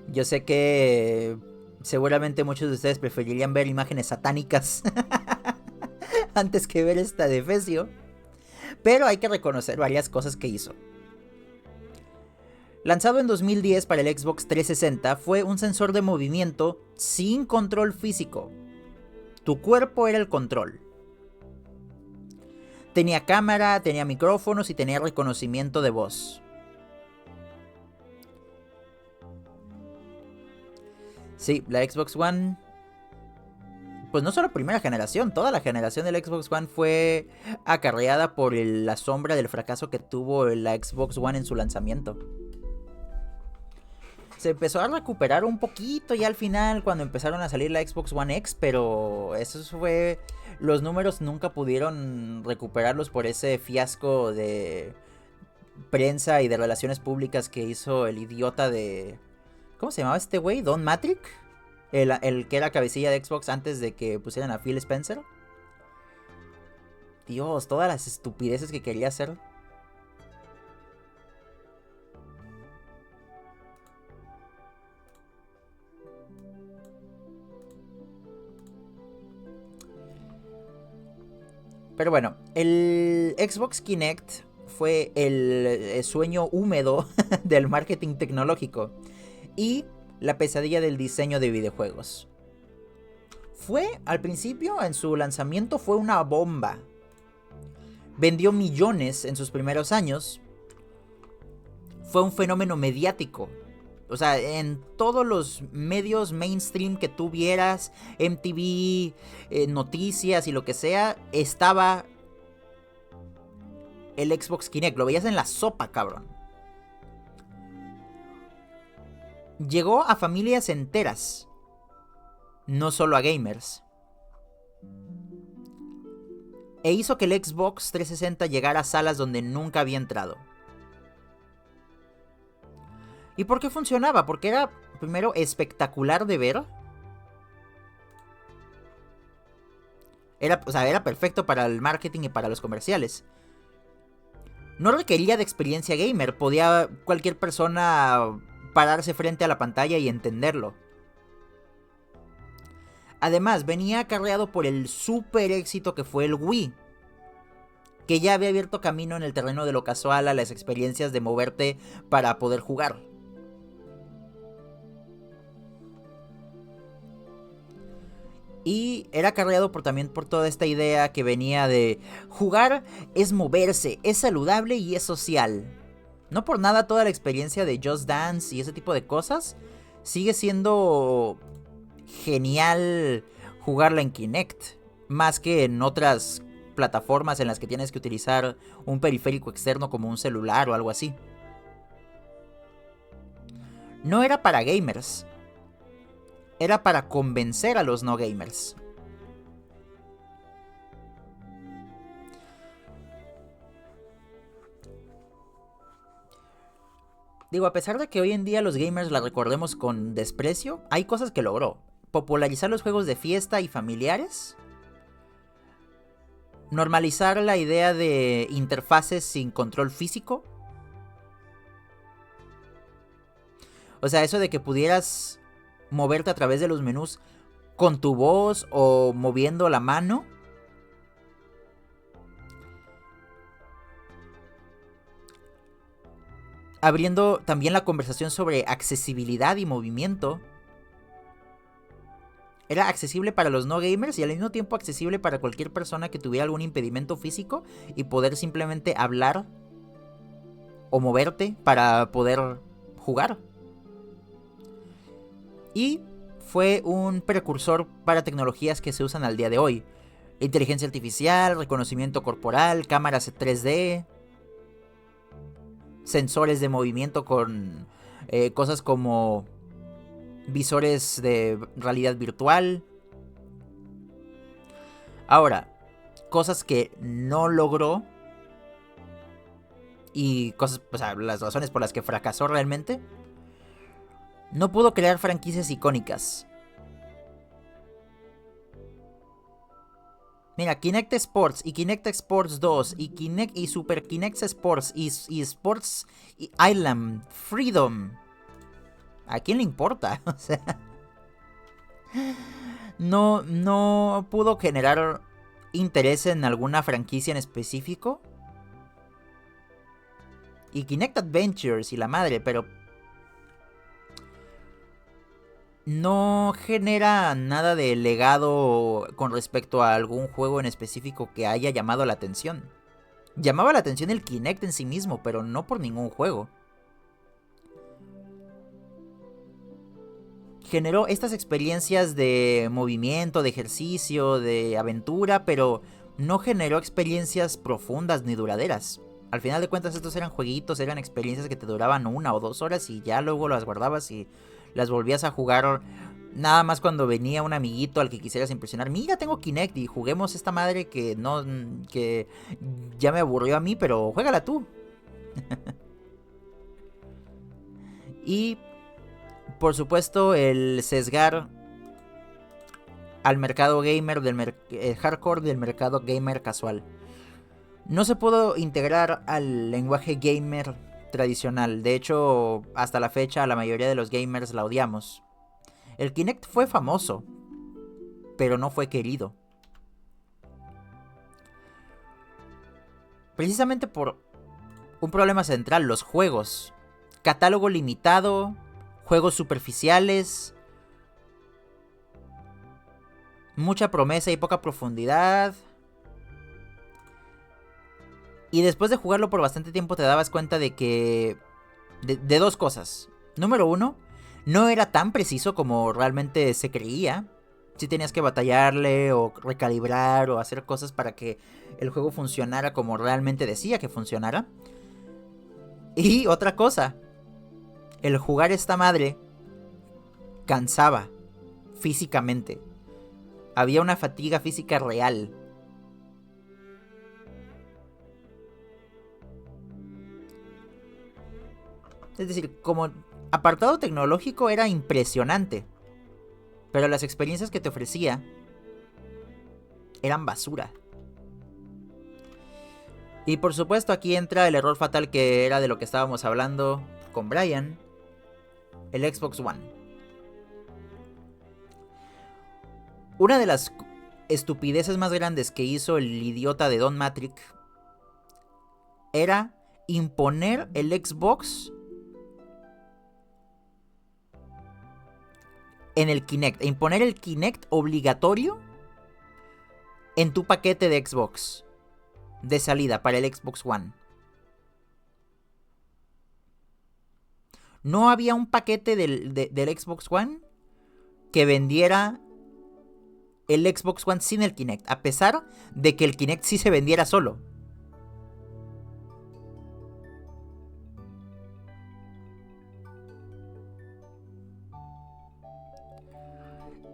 Yo sé que seguramente muchos de ustedes preferirían ver imágenes satánicas antes que ver esta defecio, pero hay que reconocer varias cosas que hizo. Lanzado en 2010 para el Xbox 360, fue un sensor de movimiento sin control físico. Tu cuerpo era el control. Tenía cámara, tenía micrófonos y tenía reconocimiento de voz. Sí, la Xbox One... Pues no solo primera generación, toda la generación del Xbox One fue acarreada por la sombra del fracaso que tuvo la Xbox One en su lanzamiento. Se empezó a recuperar un poquito ya al final cuando empezaron a salir la Xbox One X, pero eso fue... Los números nunca pudieron recuperarlos por ese fiasco de prensa y de relaciones públicas que hizo el idiota de... ¿Cómo se llamaba este güey? ¿Don Matrix? El que era cabecilla de Xbox antes de que pusieran a Phil Spencer. Dios, todas las estupideces que quería hacer. Pero bueno, el Xbox Kinect fue el sueño húmedo del marketing tecnológico y la pesadilla del diseño de videojuegos. Fue, al principio, en su lanzamiento, fue una bomba. Vendió millones en sus primeros años. Fue un fenómeno mediático. O sea, en todos los medios mainstream que tú vieras, MTV, noticias y lo que sea, estaba el Xbox Kinect. Lo veías en la sopa, cabrón. Llegó a familias enteras, no solo a gamers. E hizo que el Xbox 360 llegara a salas donde nunca había entrado. ¿Y por qué funcionaba? Porque era, primero, espectacular de ver. Era perfecto para el marketing y para los comerciales. No requería de experiencia gamer. Podía cualquier persona pararse frente a la pantalla y entenderlo. Además, venía acarreado por el super éxito que fue el Wii, que ya había abierto camino en el terreno de lo casual a las experiencias de moverte para poder jugar. Y era acarreado también por toda esta idea que venía de jugar es moverse, es saludable y es social. No por nada toda la experiencia de Just Dance y ese tipo de cosas sigue siendo genial jugarla en Kinect, más que en otras plataformas en las que tienes que utilizar un periférico externo como un celular o algo así. No era para gamers, era para convencer a los no gamers. Digo, a pesar de que hoy en día los gamers la recordemos con desprecio, hay cosas que logró. Popularizar los juegos de fiesta y familiares. Normalizar la idea de interfaces sin control físico. O sea, eso de que pudieras moverte a través de los menús con tu voz o moviendo la mano. abriendo también la conversación sobre accesibilidad y movimiento. Era accesible para los no gamers y al mismo tiempo accesible para cualquier persona que tuviera algún impedimento físico y poder simplemente hablar o moverte para poder jugar. Y fue un precursor para tecnologías que se usan al día de hoy. Inteligencia artificial, reconocimiento corporal, cámaras 3D, sensores de movimiento con cosas como visores de realidad virtual. Ahora, cosas que no logró y cosas, o sea, las razones por las que fracasó realmente. No pudo crear franquicias icónicas. Mira, Kinect Sports y Kinect Sports 2 y Kinect y Super Kinect Sports y Sports Island Freedom. ¿A quién le importa? O sea, no pudo generar interés en alguna franquicia en específico. Y Kinect Adventures y la madre, pero no genera nada de legado con respecto a algún juego en específico que haya llamado la atención. Llamaba la atención el Kinect en sí mismo, pero no por ningún juego. Generó estas experiencias de movimiento, de ejercicio, de aventura, pero no generó experiencias profundas ni duraderas. Al final de cuentas estos eran jueguitos, eran experiencias que te duraban 1 o 2 horas y ya luego las guardabas y las volvías a jugar nada más cuando venía un amiguito al que quisieras impresionar. Mira, tengo Kinect y juguemos esta madre que no, que ya me aburrió a mí, pero juégala tú. Y por supuesto el sesgar al mercado gamer del hardcore del mercado gamer casual. No se pudo integrar al lenguaje gamer tradicional. De hecho, hasta la fecha la mayoría de los gamers la odiamos. El Kinect fue famoso, pero no fue querido. Precisamente por un problema central, los juegos. Catálogo limitado, juegos superficiales, mucha promesa y poca profundidad. Y después de jugarlo por bastante tiempo te dabas cuenta de que... De dos cosas. Número uno, no era tan preciso como realmente se creía. Sí tenías que batallarle o recalibrar o hacer cosas para que el juego funcionara como realmente decía que funcionara. Y otra cosa, el jugar esta madre cansaba físicamente. Había una fatiga física real. Es decir, como apartado tecnológico era impresionante, pero las experiencias que te ofrecía eran basura. Y por supuesto aquí entra el error fatal que era de lo que estábamos hablando con Brian, el Xbox One. Una de las estupideces más grandes que hizo el idiota de Don Matrick era imponer el Xbox en el Kinect. Imponer el Kinect obligatorio en tu paquete de Xbox de salida para el Xbox One. No había un paquete del Xbox One que vendiera el Xbox One sin el Kinect, a pesar de que el Kinect sí se vendiera solo.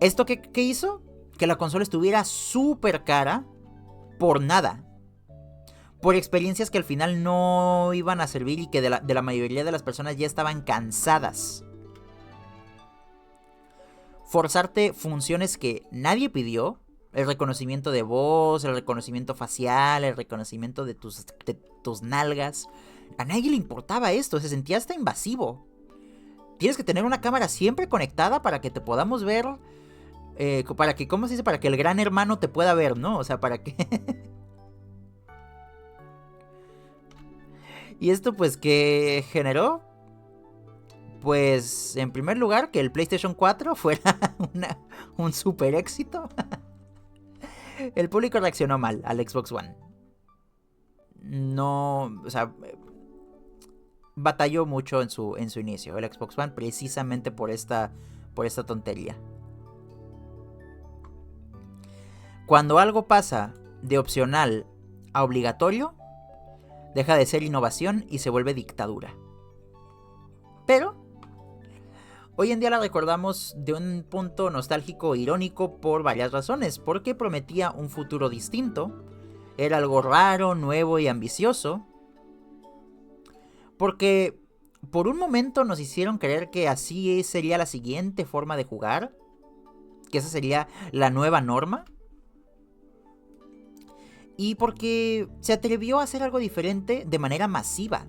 ¿Esto qué hizo? Que la consola estuviera súper cara por nada. Por experiencias que al final no iban a servir y que de la mayoría de las personas ya estaban cansadas. Forzarte funciones que nadie pidió. El reconocimiento de voz, el reconocimiento facial, el reconocimiento de tus nalgas. A nadie le importaba esto, se sentía hasta invasivo. Tienes que tener una cámara siempre conectada para que te podamos ver. Para que, ¿cómo se dice? Para que el gran hermano te pueda ver, ¿no? O sea, para que... Y esto pues que generó, pues en primer lugar que el PlayStation 4 fuera un super éxito. El público reaccionó mal al Xbox One. No, o sea, batalló mucho en su inicio el Xbox One precisamente por esta tontería. Cuando algo pasa de opcional a obligatorio, deja de ser innovación y se vuelve dictadura. Pero hoy en día la recordamos de un punto nostálgico e irónico por varias razones, porque prometía un futuro distinto, era algo raro, nuevo y ambicioso, porque por un momento nos hicieron creer que así sería la siguiente forma de jugar, que esa sería la nueva norma, y porque se atrevió a hacer algo diferente de manera masiva.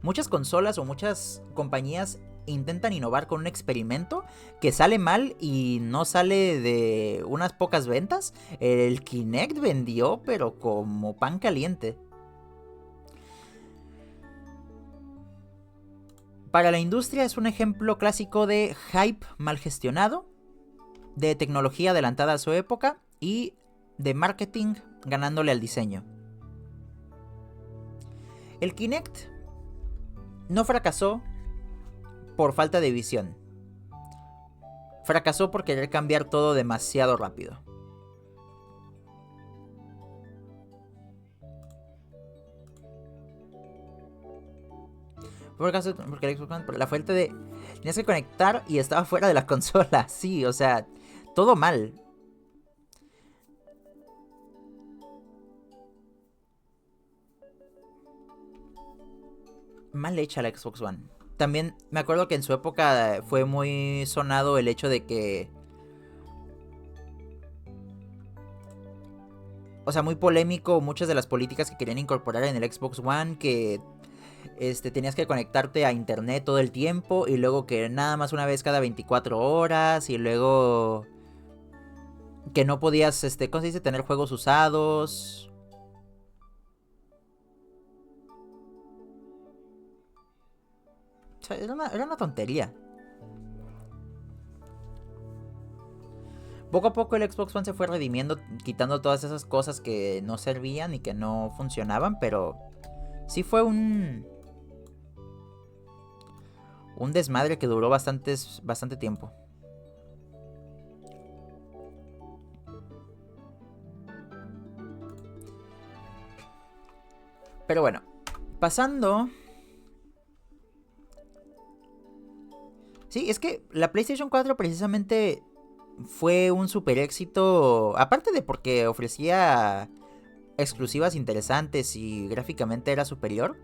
Muchas consolas o muchas compañías intentan innovar con un experimento que sale mal y no sale de unas pocas ventas. El Kinect vendió pero como pan caliente. Para la industria es un ejemplo clásico de hype mal gestionado, de tecnología adelantada a su época y de marketing ganándole al diseño. El Kinect no fracasó por falta de visión. Fracasó por querer cambiar todo demasiado rápido. Porque el Xbox One, por la falta de... Tenías que conectar y estaba fuera de la consola. Sí, o sea, todo mal. Mal hecha la Xbox One. También me acuerdo que en su época fue muy sonado el hecho de que... O sea, muy polémico muchas de las políticas que querían incorporar en el Xbox One, que tenías que conectarte a internet todo el tiempo y luego que nada más una vez cada 24 horas y luego que no podías, ¿cómo se dice? Tener juegos usados. O sea, era una tontería. Poco a poco el Xbox One se fue redimiendo, quitando todas esas cosas que no servían y que no funcionaban, pero sí fue un desmadre que duró bastante tiempo. Pero bueno, pasando... Sí, es que la PlayStation 4 precisamente fue un super éxito, aparte de porque ofrecía exclusivas interesantes y gráficamente era superior,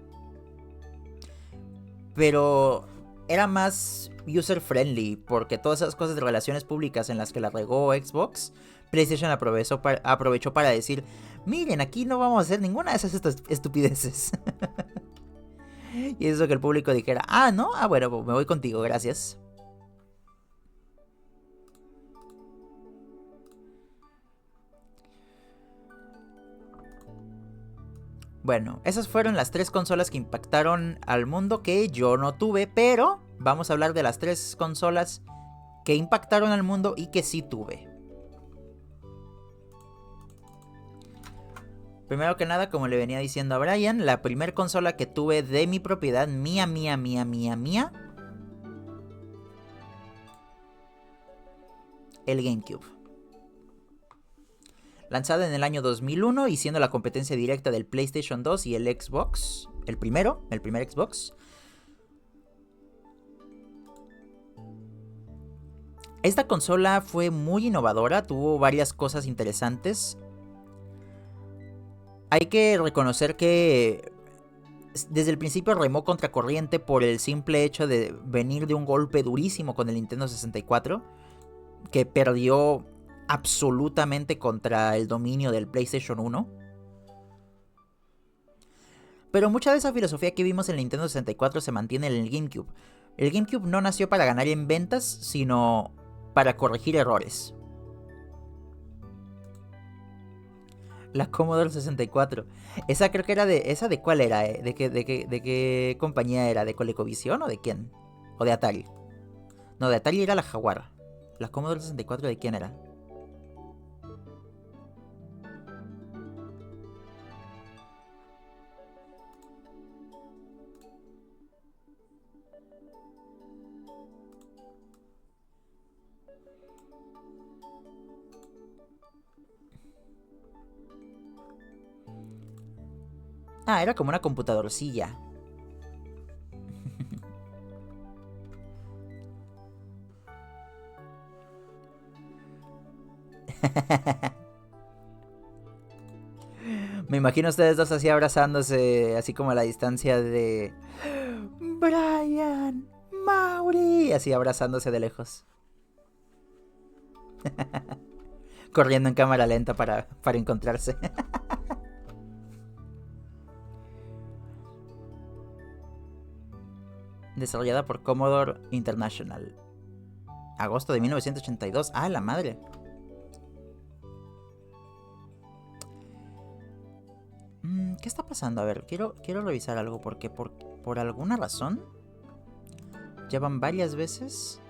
pero era más user friendly porque todas esas cosas de relaciones públicas en las que la regó Xbox, PlayStation aprovechó para decir, miren, aquí no vamos a hacer ninguna de esas estupideces. Y eso que el público dijera, ah, ¿no? Ah, bueno, pues me voy contigo, gracias. Bueno, esas fueron las 3 consolas que impactaron al mundo que yo no tuve, pero vamos a hablar de las 3 consolas que impactaron al mundo y que sí tuve. Primero que nada, como le venía diciendo a Brian, la primer consola que tuve de mi propiedad, mía, el GameCube. Lanzada en el año 2001 y siendo la competencia directa del PlayStation 2 y el Xbox, el primer Xbox. Esta consola fue muy innovadora, tuvo varias cosas interesantes. Hay que reconocer que desde el principio remó contracorriente por el simple hecho de venir de un golpe durísimo con el Nintendo 64, que perdió absolutamente contra el dominio del PlayStation 1. Pero mucha de esa filosofía que vimos en el Nintendo 64 se mantiene en el GameCube. El GameCube no nació para ganar en ventas, sino para corregir errores. La Commodore 64. Esa creo que era de... ¿Esa de cuál era? ¿De qué compañía era? ¿De ColecoVision o de quién? ¿O de Atari? No, de Atari era la Jaguar. ¿La Commodore 64 de quién era? Ah, era como una computadorcilla. Me imagino a ustedes dos así abrazándose, así como a la distancia de... Brian, Mauri, así abrazándose de lejos. Corriendo en cámara lenta para encontrarse. Desarrollada por Commodore International. Agosto de 1982. ¡Ah, la madre! ¿Qué está pasando? A ver, quiero revisar algo porque por alguna razón ya van varias veces.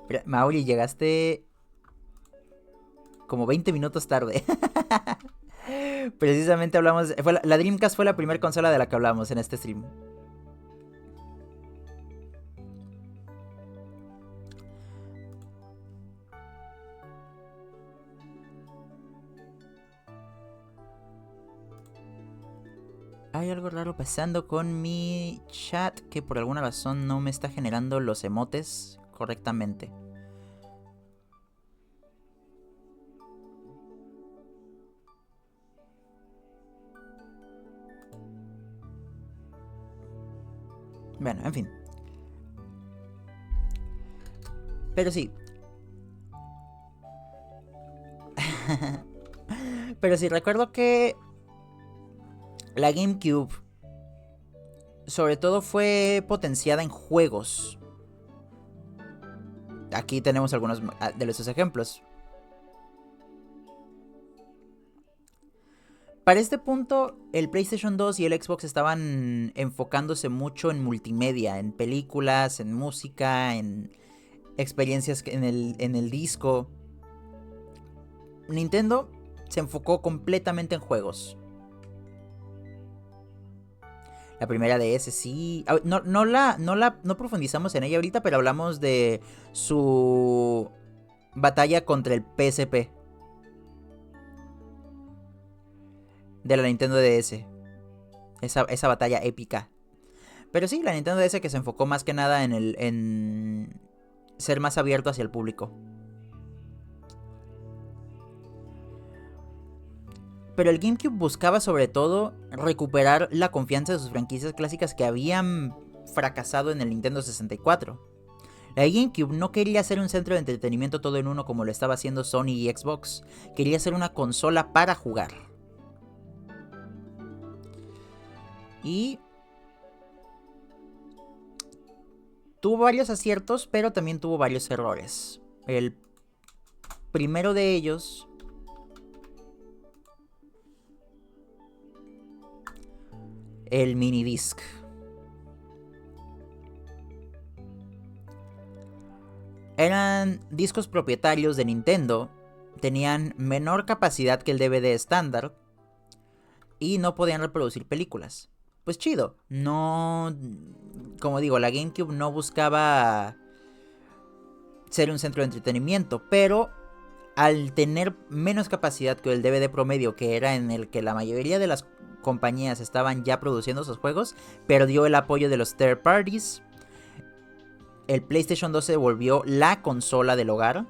Mira, Mauri, llegaste como 20 minutos tarde. Precisamente hablamos... la Dreamcast fue la primera consola de la que hablamos en este stream. Hay algo raro pasando con mi chat que por alguna razón no me está generando los emotes correctamente. Bueno, en fin. Pero sí. Pero sí, recuerdo que la GameCube sobre todo fue potenciada en juegos. Aquí tenemos algunos de esos ejemplos. Para este punto, el PlayStation 2 y el Xbox estaban enfocándose mucho en multimedia, en películas, en música, en experiencias en el disco. Nintendo se enfocó completamente en juegos. La primera DS sí... No profundizamos en ella ahorita, pero hablamos de su batalla contra el PSP. De la Nintendo DS. Esa batalla épica. Pero sí, la Nintendo DS que se enfocó más que nada en ser más abierto hacia el público. Pero el GameCube buscaba sobre todo recuperar la confianza de sus franquicias clásicas que habían fracasado en el Nintendo 64. La GameCube no quería ser un centro de entretenimiento todo en uno como lo estaba haciendo Sony y Xbox. Quería ser una consola para jugar. Y tuvo varios aciertos, pero también tuvo varios errores. El primero de ellos... el minidisc. Eran discos propietarios de Nintendo, tenían menor capacidad que el DVD estándar y no podían reproducir películas. Pues chido, no... Como digo, la GameCube no buscaba ser un centro de entretenimiento, pero al tener menos capacidad que el DVD promedio, que era en el que la mayoría de las compañías estaban ya produciendo esos juegos, perdió el apoyo de los third parties. El PlayStation 2 se volvió la consola del hogar.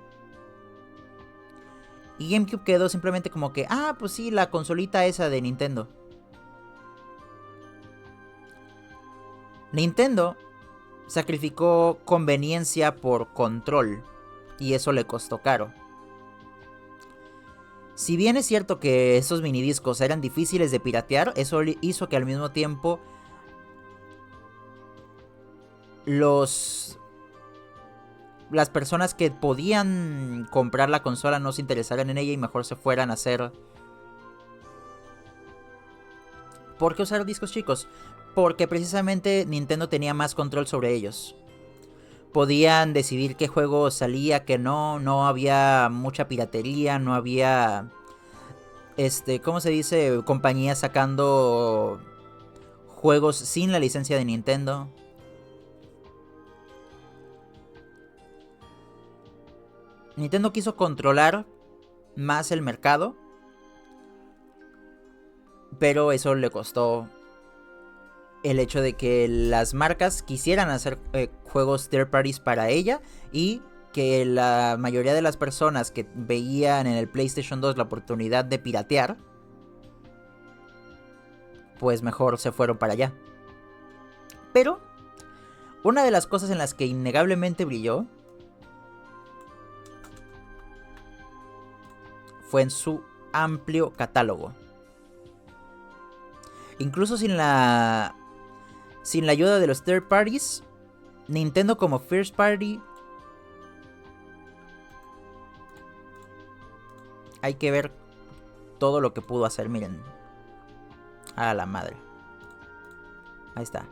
Y GameCube quedó simplemente como que, pues sí, la consolita esa de Nintendo. Nintendo sacrificó conveniencia por control, y eso le costó caro. Si bien es cierto que esos minidiscos eran difíciles de piratear, eso hizo que al mismo tiempo las personas que podían comprar la consola no se interesaran en ella y mejor se fueran a hacer... ¿Por qué usar discos chicos? Porque precisamente Nintendo tenía más control sobre ellos. Podían decidir qué juego salía, qué no. No había mucha piratería, no había... ¿cómo se dice? Compañías sacando juegos sin la licencia de Nintendo. Nintendo quiso controlar más el mercado, pero eso le costó el hecho de que las marcas quisieran hacer juegos third parties para ella y que la mayoría de las personas que veían en el PlayStation 2 la oportunidad de piratear, pues mejor se fueron para allá. Pero una de las cosas en las que innegablemente brilló fue en su amplio catálogo. Incluso sin la ayuda de los third parties, Nintendo como first party, hay que ver todo lo que pudo hacer, miren. A la madre. Ahí está.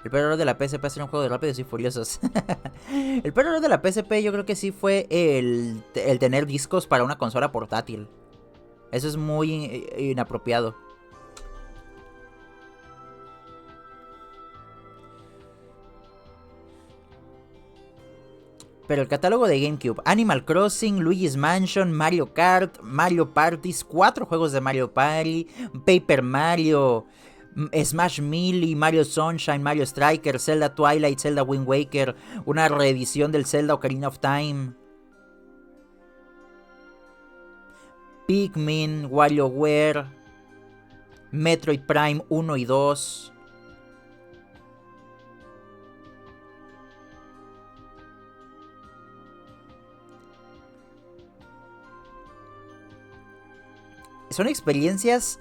El peor error de la PSP es un juego de Rápidos y Furiosos. El peor error de la PSP yo creo que sí fue el tener discos para una consola portátil. Eso es muy inapropiado. Pero el catálogo de GameCube: Animal Crossing, Luigi's Mansion, Mario Kart, Mario Parties, 4 juegos de Mario Party, Paper Mario, Smash Melee, Mario Sunshine, Mario Striker, Zelda Twilight, Zelda Wind Waker, una reedición del Zelda Ocarina of Time, Pikmin, WarioWare, Metroid Prime 1 y 2. Son experiencias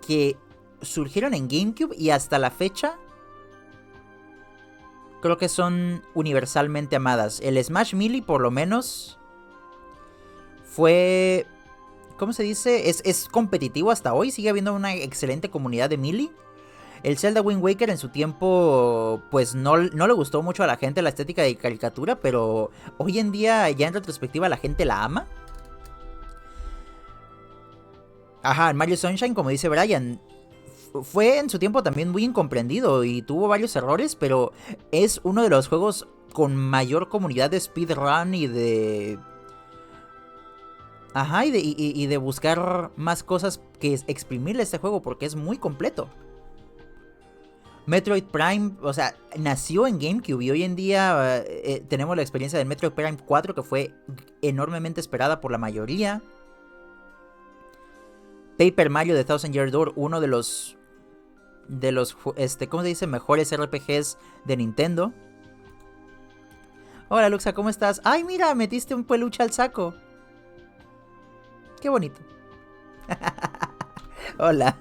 que surgieron en GameCube y hasta la fecha creo que son universalmente amadas. El Smash Melee por lo menos fue... ¿Cómo se dice? Es competitivo hasta hoy. Sigue habiendo una excelente comunidad de Melee. El Zelda Wind Waker en su tiempo pues no le gustó mucho a la gente la estética de caricatura, pero hoy en día ya en retrospectiva la gente la ama. Ajá, Mario Sunshine, como dice Brian, fue en su tiempo también muy incomprendido y tuvo varios errores, pero es uno de los juegos con mayor comunidad de speedrun y de... Ajá, y de buscar más cosas que exprimirle a este juego porque es muy completo. Metroid Prime, o sea, nació en GameCube y hoy en día tenemos la experiencia del Metroid Prime 4 que fue enormemente esperada por la mayoría. Paper Mario The Thousand Year Door, uno de los ¿cómo se dice? Mejores RPGs de Nintendo. Hola Luxa, ¿cómo estás? Ay, mira, metiste un peluche al saco. Qué bonito. Hola.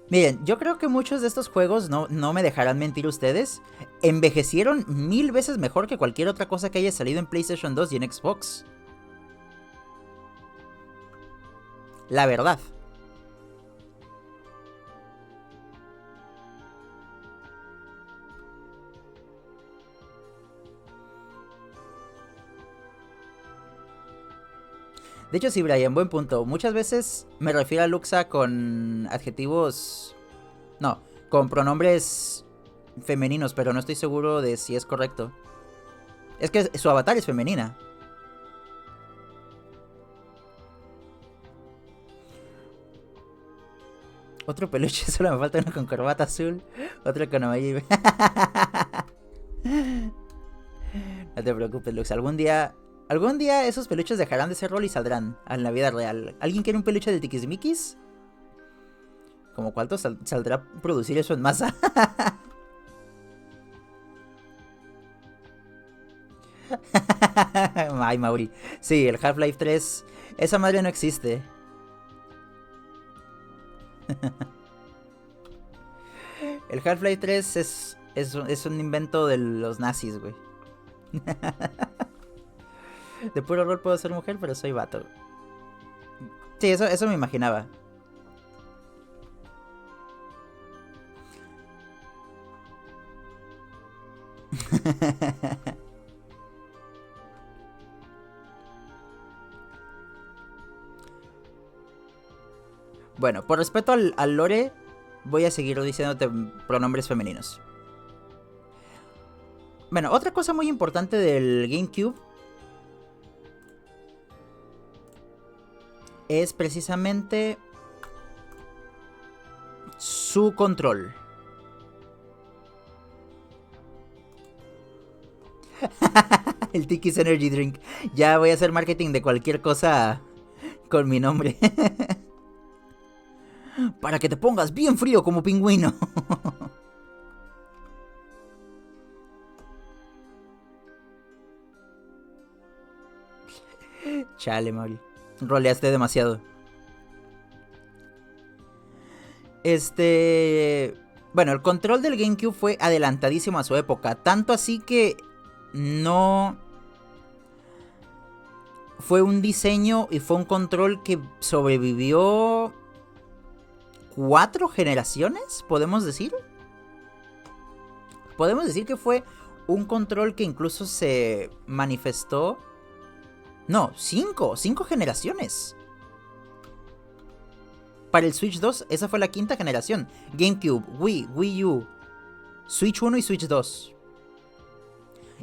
Miren, yo creo que muchos de estos juegos, no me dejarán mentir ustedes, envejecieron 1000 veces mejor que cualquier otra cosa que haya salido en PlayStation 2 y en Xbox. La verdad. De hecho, sí, Brian, buen punto. Muchas veces me refiero a Luxa con adjetivos... No, con pronombres femeninos, pero no estoy seguro de si es correcto. Es que su avatar es femenina. Otro peluche, solo me falta uno con corbata azul. Otro con amarillo. No te preocupes, Lux. Algún día esos peluches dejarán de ser rol y saldrán a la vida real. ¿Alguien quiere un peluche de Tikismikis? ¿Como cuánto saldrá a producir eso en masa? Ay, Mauri. Sí, el Half-Life 3. Esa madre no existe. El Half-Life 3 es un invento de los nazis, güey. De puro rol puedo ser mujer, pero soy vato. Sí, eso me imaginaba. Bueno, por respeto al lore, voy a seguir diciéndote pronombres femeninos. Bueno, otra cosa muy importante del GameCube es precisamente su control. El Tiki's Energy Drink. Ya voy a hacer marketing de cualquier cosa con mi nombre. Para que te pongas bien frío como pingüino. Chale, Mauri. Roleaste demasiado. Bueno, el control del GameCube fue adelantadísimo a su época. Tanto así que no... Fue un diseño y fue un control que sobrevivió 4 generaciones, ¿podemos decir? Podemos decir que fue un control que incluso se manifestó... No, 5 generaciones. Para el Switch 2, esa fue la 5ª generación. GameCube, Wii, Wii U, Switch 1 y Switch 2.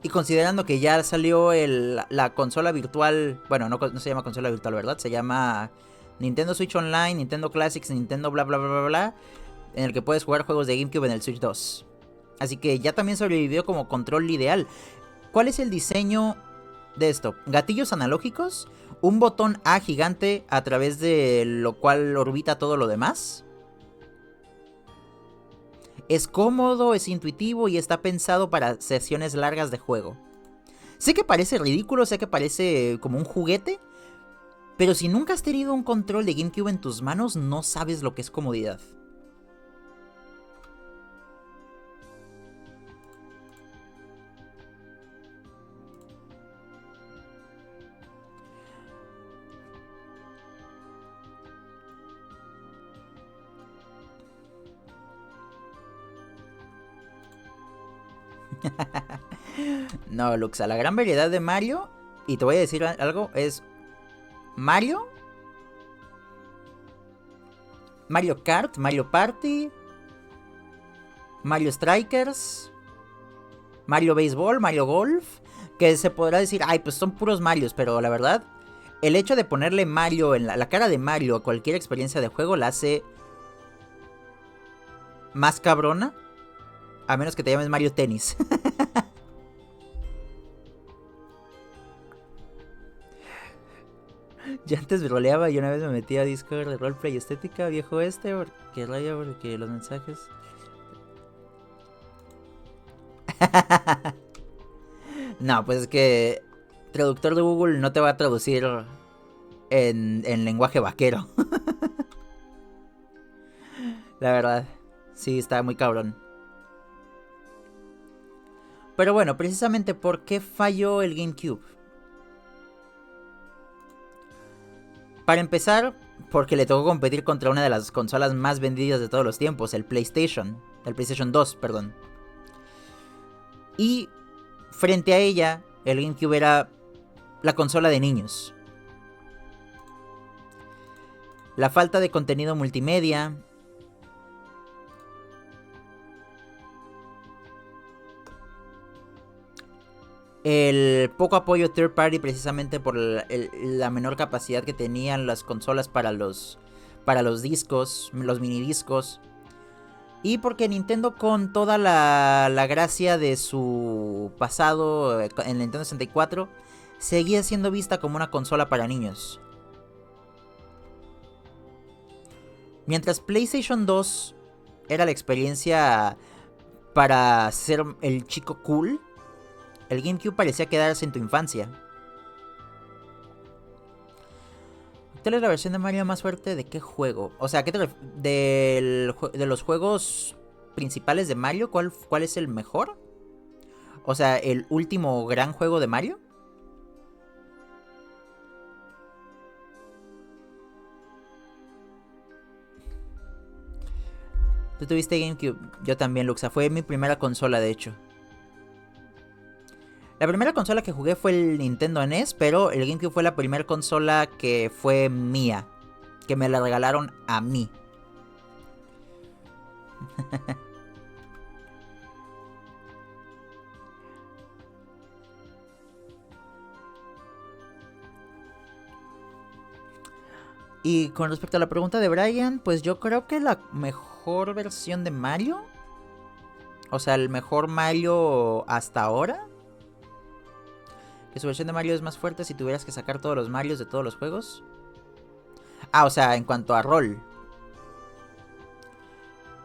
Y considerando que ya salió la consola virtual... Bueno, no se llama consola virtual, ¿verdad? Se llama Nintendo Switch Online, Nintendo Classics, Nintendo bla bla bla bla bla, en el que puedes jugar juegos de GameCube en el Switch 2. Así que ya también sobrevivió como control ideal. ¿Cuál es el diseño de esto? Gatillos analógicos, un botón A gigante a través de lo cual orbita todo lo demás. Es cómodo, es intuitivo y está pensado para sesiones largas de juego. Sé que parece ridículo, sé que parece como un juguete, pero si nunca has tenido un control de GameCube en tus manos, no sabes lo que es comodidad. No, Luxa, la gran variedad de Mario, y te voy a decir algo, es Mario, Mario Kart, Mario Party, Mario Strikers, Mario Baseball, Mario Golf, que se podrá decir, ay, pues son puros Marios, pero la verdad, el hecho de ponerle Mario en la cara de Mario a cualquier experiencia de juego la hace más cabrona, a menos que te llames Mario Tennis. Yo antes roleaba y una vez me metí a Discord de Roleplay Estética, viejo porque los mensajes... No, pues es que traductor de Google no te va a traducir en lenguaje vaquero. La verdad, sí, está muy cabrón. Pero bueno, precisamente, ¿por qué falló el GameCube? Para empezar, porque le tocó competir contra una de las consolas más vendidas de todos los tiempos, el PlayStation 2, perdón. Y frente a ella, el GameCube era la consola de niños. La falta de contenido multimedia, el poco apoyo third party precisamente por la menor capacidad que tenían las consolas para los discos, los minidiscos. Y porque Nintendo, con toda la gracia de su pasado en Nintendo 64, seguía siendo vista como una consola para niños. Mientras PlayStation 2 era la experiencia para ser el chico cool, el GameCube parecía quedarse en tu infancia. ¿Actual es la versión de Mario más fuerte de qué juego? O sea, ¿de los juegos principales de Mario? ¿Cuál es el mejor? O sea, ¿el último gran juego de Mario? Tú tuviste GameCube, yo también, Luxa. Fue mi primera consola, de hecho. La primera consola que jugué fue el Nintendo NES, pero el GameCube fue la primera consola que fue mía. Que me la regalaron a mí. Y con respecto a la pregunta de Brian, pues yo creo que la mejor versión de Mario, o sea, el mejor Mario hasta ahora, que su versión de Mario es más fuerte si tuvieras que sacar todos los Marios de todos los juegos. Ah, o sea, en cuanto a rol.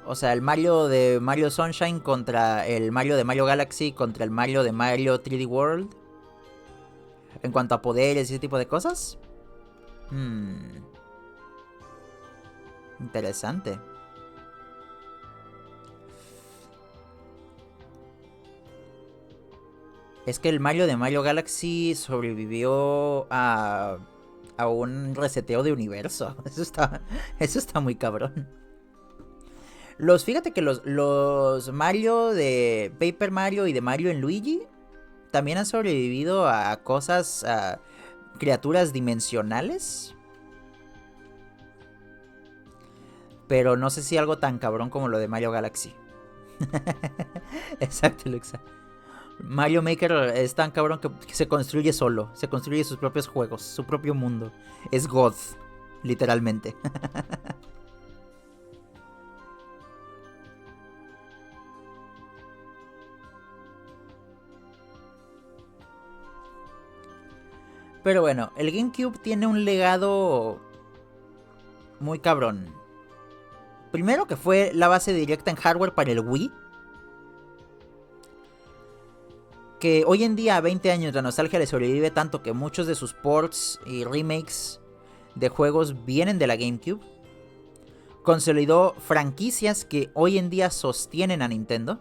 O sea, el Mario de Mario Sunshine contra el Mario de Mario Galaxy contra el Mario de Mario 3D World. En cuanto a poderes y ese tipo de cosas. Interesante. Es que el Mario de Mario Galaxy sobrevivió a un reseteo de universo. Eso está muy cabrón. Fíjate que los Mario de Paper Mario y de Mario en Luigi también han sobrevivido a cosas, a criaturas dimensionales. Pero no sé si algo tan cabrón como lo de Mario Galaxy. Exacto, Luxa. Mario Maker es tan cabrón que se construye solo. Se construye sus propios juegos, su propio mundo. Es God, literalmente. Pero bueno, el GameCube tiene un legado muy cabrón. Primero que fue la base directa en hardware para el Wii. Que hoy en día, a 20 años, la nostalgia le sobrevive tanto que muchos de sus ports y remakes de juegos vienen de la GameCube. Consolidó franquicias que hoy en día sostienen a Nintendo.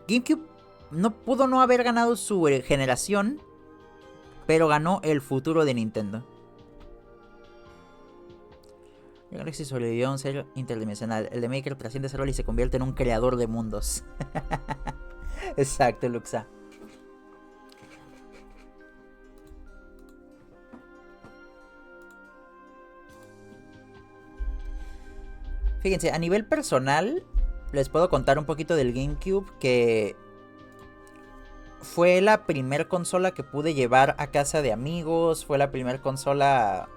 GameCube no pudo no haber ganado su generación, pero ganó el futuro de Nintendo. El Galaxy sobrevivió a un ser interdimensional. El de Maker trasciende ese rol y se convierte en un creador de mundos. Exacto, Luxa. Fíjense, a nivel personal, les puedo contar un poquito del GameCube, que fue la primer consola que pude llevar a casa de amigos. Fue la primer consola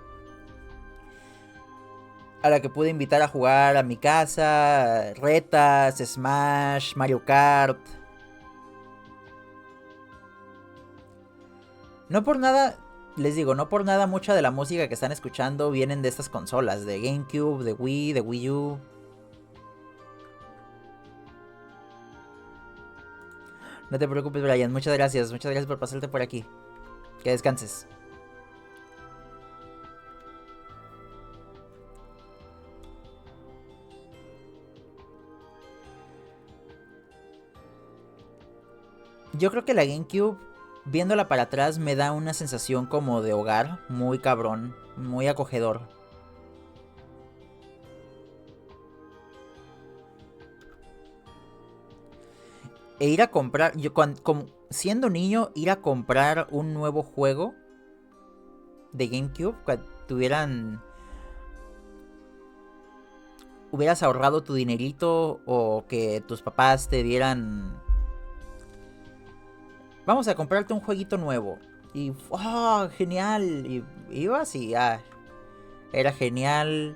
a la que pude invitar a jugar a mi casa. Retas, Smash, Mario Kart. No por nada, les digo, no por nada mucha de la música que están escuchando vienen de estas consolas. De GameCube, de Wii, de Wii U. No te preocupes, Brian. Muchas gracias. Muchas gracias por pasarte por aquí. Que descanses. Yo creo que la GameCube, viéndola para atrás, me da una sensación como de hogar. Muy cabrón. Muy acogedor. E ir a comprar, siendo niño, ir a comprar un nuevo juego de GameCube, hubieras ahorrado tu dinerito, o que tus papás te dieran, vamos a comprarte un jueguito nuevo, y genial, y ibas y era genial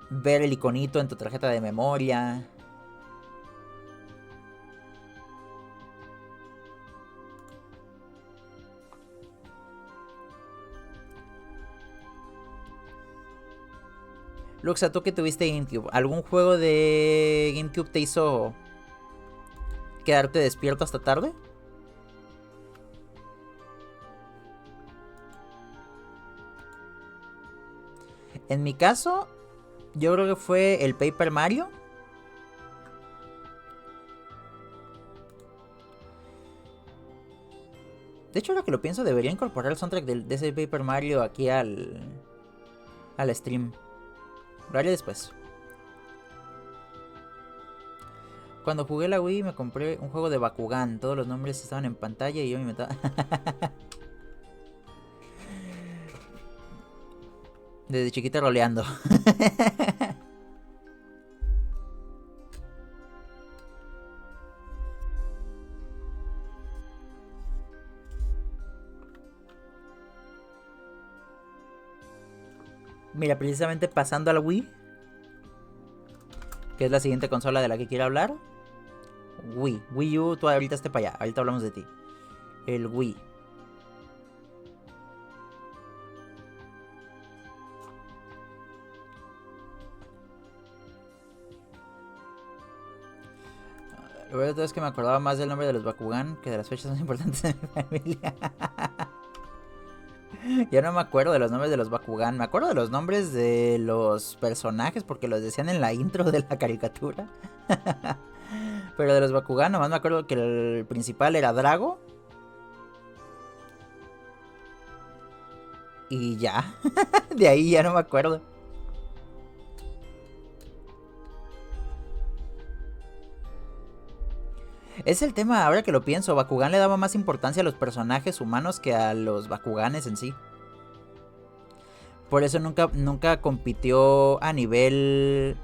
ver el iconito en tu tarjeta de memoria. Luxa, tú que tuviste GameCube, ¿algún juego de GameCube te hizo quedarte despierto hasta tarde? En mi caso, yo creo que fue el Paper Mario. De hecho, ahora que lo pienso, debería incorporar el soundtrack de ese Paper Mario aquí al stream. Lo haré después. Cuando jugué la Wii me compré un juego de Bakugan. Todos los nombres estaban en pantalla y yo me inventaba. Desde chiquita roleando. Mira, precisamente pasando a la Wii, que es la siguiente consola de la que quiero hablar. Wii U, tú ahorita esté para allá, ahorita hablamos de ti. El Wii. Lo verdad es que me acordaba más del nombre de los Bakugan que de las fechas más importantes de mi familia. Yo no me acuerdo de los nombres de los Bakugan. Me acuerdo de los nombres de los personajes porque los decían en la intro de la caricatura. Pero de los Bakugan nomás me acuerdo que el principal era Drago. Y ya. De ahí ya no me acuerdo. Es el tema, ahora que lo pienso. Bakugan le daba más importancia a los personajes humanos que a los Bakuganes en sí. Por eso nunca compitió a nivel...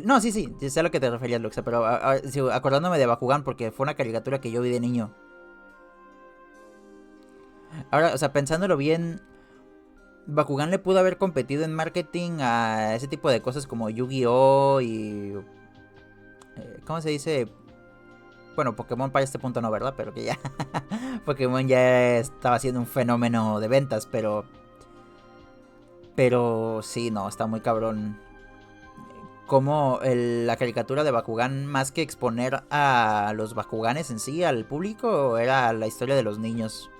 No, sí, sé a lo que te referías, Luxa, pero acordándome de Bakugan porque fue una caricatura que yo vi de niño. Ahora, o sea, pensándolo bien, Bakugan le pudo haber competido en marketing a ese tipo de cosas como Yu-Gi-Oh! Y... ¿cómo se dice? Bueno, Pokémon para este punto no, ¿verdad? Pero que ya... Pokémon ya estaba siendo un fenómeno de ventas, pero... Pero sí, no, está muy cabrón. Como la caricatura de Bakugan, más que exponer a los Bakuganes en sí, al público, era la historia de los niños.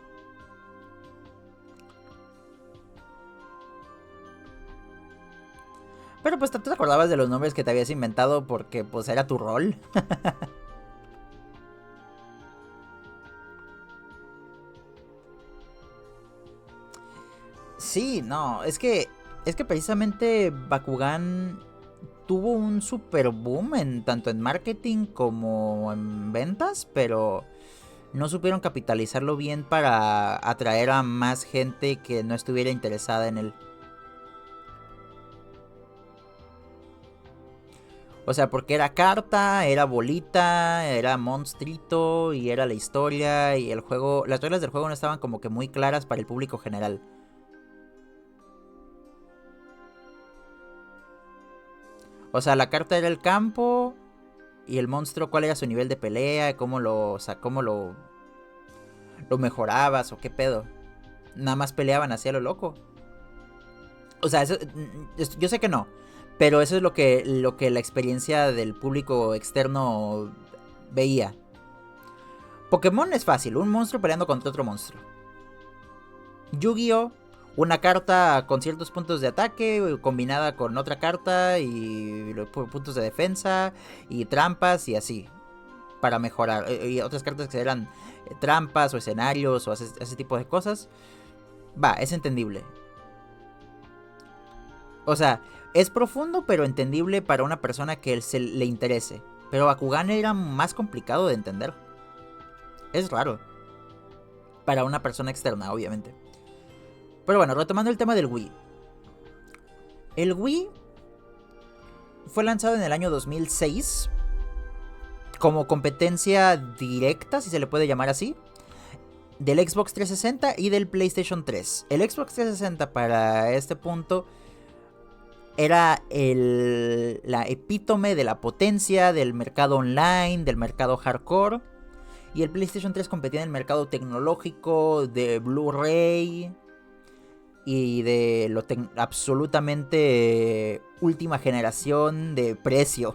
Pero pues tú te acordabas de los nombres que te habías inventado porque pues era tu rol. Sí, no, es que precisamente Bakugan tuvo un super boom tanto en marketing como en ventas, pero no supieron capitalizarlo bien para atraer a más gente que no estuviera interesada en él. O sea, porque era carta, era bolita, era monstruito y era la historia y el juego... Las reglas del juego no estaban como que muy claras para el público general. O sea, la carta era el campo y el monstruo cuál era su nivel de pelea, cómo lo... O sea, cómo lo mejorabas o qué pedo. Nada más peleaban hacia lo loco. O sea, eso, yo sé que no. Pero eso es lo que la experiencia del público externo veía. Pokémon es fácil, un monstruo peleando contra otro monstruo. Yu-Gi-Oh! Una carta con ciertos puntos de ataque combinada con otra carta y puntos de defensa y trampas y así. Para mejorar. Y otras cartas que eran trampas o escenarios o ese tipo de cosas. Va, es entendible. O sea, es profundo pero entendible para una persona que le interese. Pero Bakugan era más complicado de entender. Es raro. Para una persona externa, obviamente. Pero bueno, retomando el tema del Wii. El Wii fue lanzado en el año 2006 como competencia directa, si se le puede llamar así, del Xbox 360 y del PlayStation 3. El Xbox 360 para este punto era la epítome de la potencia del mercado online, del mercado hardcore. Y el PlayStation 3 competía en el mercado tecnológico, de Blu-ray y de lo absolutamente última generación de precio.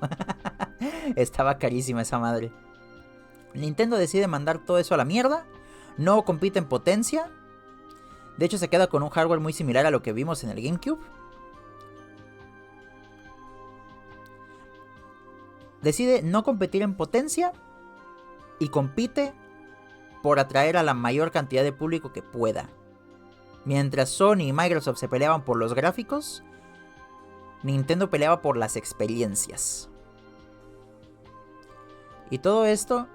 Estaba carísima esa madre. Nintendo decide mandar todo eso a la mierda. No compite en potencia. De hecho, se queda con un hardware muy similar a lo que vimos en el GameCube. Decide no competir en potencia y compite por atraer a la mayor cantidad de público que pueda. Mientras Sony y Microsoft se peleaban por los gráficos, Nintendo peleaba por las experiencias. Y todo esto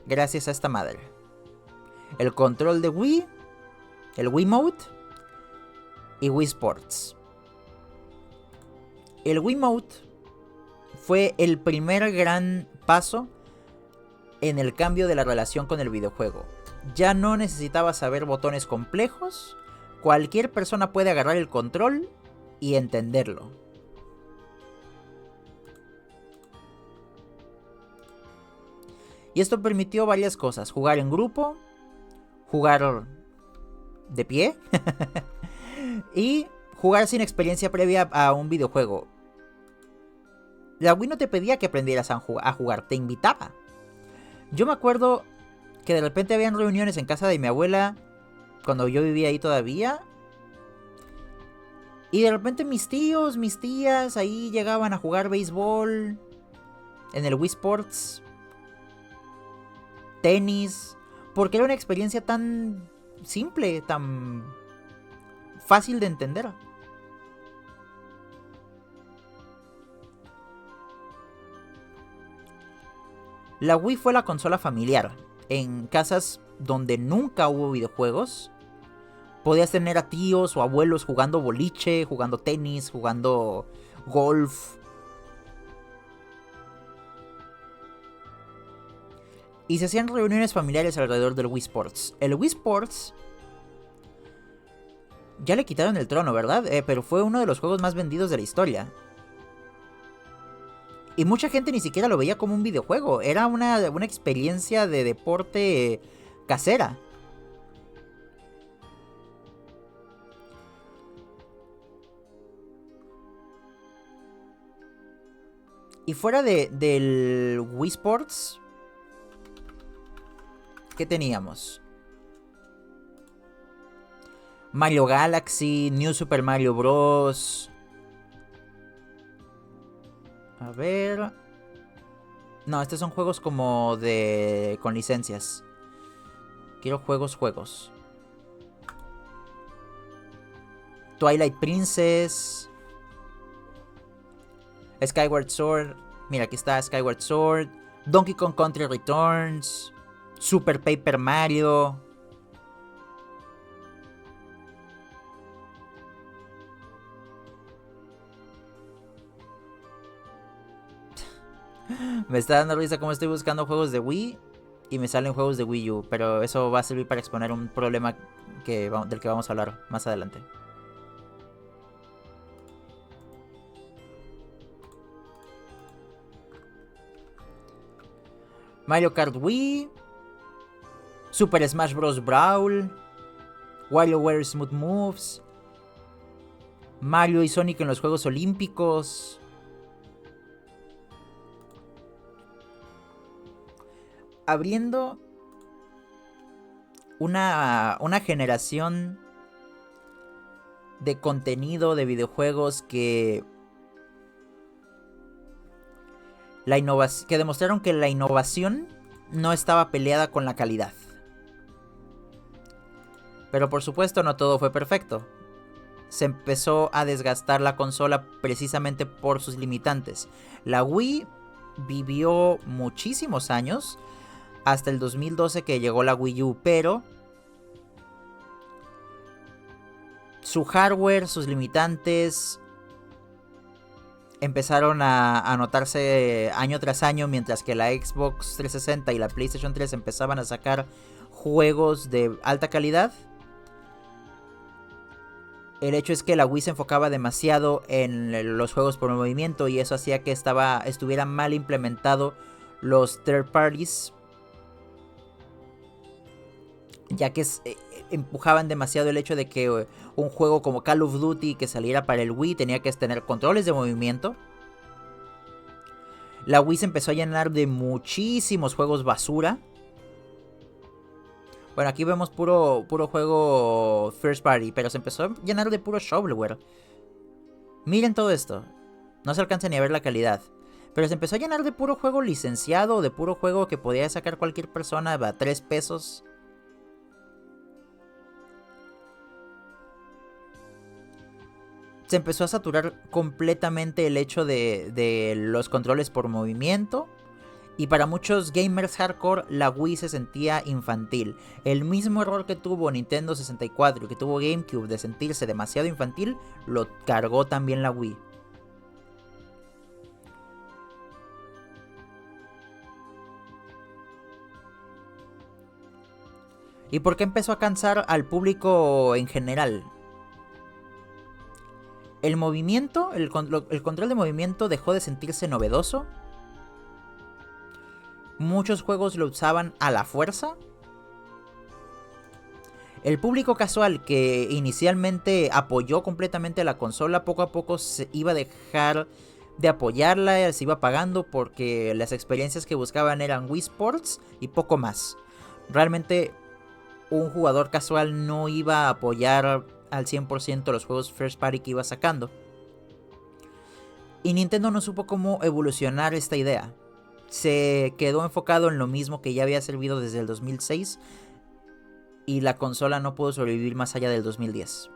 gracias a esta madre. El control de Wii, el Wiimote y Wii Sports. El Wiimote fue el primer gran paso en el cambio de la relación con el videojuego. Ya no necesitaba saber botones complejos. Cualquier persona puede agarrar el control y entenderlo. Y esto permitió varias cosas. Jugar en grupo, jugar de pie y jugar sin experiencia previa a un videojuego. La Wii no te pedía que aprendieras a jugar, te invitaba. Yo me acuerdo que de repente habían reuniones en casa de mi abuela cuando yo vivía ahí todavía. Y de repente mis tíos, mis tías ahí llegaban a jugar béisbol en el Wii Sports, tenis, porque era una experiencia tan simple, tan fácil de entender. La Wii fue la consola familiar. En casas donde nunca hubo videojuegos, podías tener a tíos o abuelos jugando boliche, jugando tenis, jugando golf. Y se hacían reuniones familiares alrededor del Wii Sports. El Wii Sports ya le quitaron el trono, ¿verdad? Pero fue uno de los juegos más vendidos de la historia. Y mucha gente ni siquiera lo veía como un videojuego. Era una experiencia de deporte casera. Y fuera del Wii Sports, ¿qué teníamos? Mario Galaxy, New Super Mario Bros. A ver. No, estos son juegos como con licencias. Quiero juegos. Twilight Princess. Skyward Sword. Mira, aquí está Skyward Sword. Donkey Kong Country Returns. Super Paper Mario. Me está dando risa como estoy buscando juegos de Wii y me salen juegos de Wii U, pero eso va a servir para exponer un problema del que vamos a hablar más adelante. Mario Kart Wii, Super Smash Bros. Brawl, WarioWare Smooth Moves, Mario y Sonic en los Juegos Olímpicos. Abriendo una generación de contenido de videojuegos que demostraron que la innovación no estaba peleada con la calidad. Pero por supuesto no todo fue perfecto. Se empezó a desgastar la consola precisamente por sus limitantes. La Wii vivió muchísimos años, hasta el 2012 que llegó la Wii U, pero su hardware, sus limitantes empezaron a notarse año tras año, mientras que la Xbox 360 y la PlayStation 3 empezaban a sacar juegos de alta calidad. El hecho es que la Wii se enfocaba demasiado en los juegos por movimiento y eso hacía que estuviera mal implementado los third parties, ya que empujaban demasiado el hecho de que un juego como Call of Duty que saliera para el Wii tenía que tener controles de movimiento. La Wii se empezó a llenar de muchísimos juegos basura. Bueno, aquí vemos puro juego first party, pero se empezó a llenar de puro shovelware. Miren todo esto. No se alcanza ni a ver la calidad. Pero se empezó a llenar de puro juego licenciado, de puro juego que podía sacar cualquier persona a 3 pesos. Se empezó a saturar completamente el hecho de los controles por movimiento. Y para muchos gamers hardcore, la Wii se sentía infantil. El mismo error que tuvo Nintendo 64 y que tuvo GameCube de sentirse demasiado infantil, lo cargó también la Wii. ¿Y por qué empezó a cansar al público en general? El movimiento, el control de movimiento dejó de sentirse novedoso. Muchos juegos lo usaban a la fuerza. El público casual que inicialmente apoyó completamente la consola, poco a poco se iba a dejar de apoyarla, se iba apagando porque las experiencias que buscaban eran Wii Sports y poco más. Realmente un jugador casual no iba a apoyar al 100% los juegos first party que iba sacando. Y Nintendo no supo cómo evolucionar esta idea. Se quedó enfocado en lo mismo que ya había servido desde el 2006 y la consola no pudo sobrevivir más allá del 2010.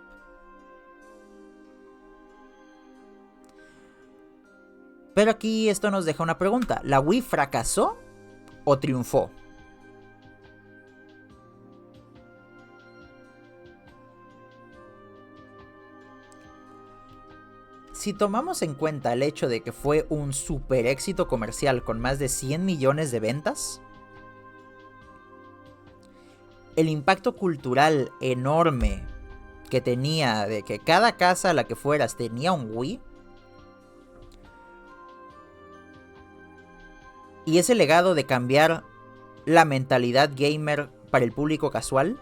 Pero aquí esto nos deja una pregunta. ¿La Wii fracasó o triunfó? Si tomamos en cuenta el hecho de que fue un super éxito comercial con más de 100 millones de ventas, el impacto cultural enorme que tenía de que cada casa a la que fueras tenía un Wii, y ese legado de cambiar la mentalidad gamer para el público casual,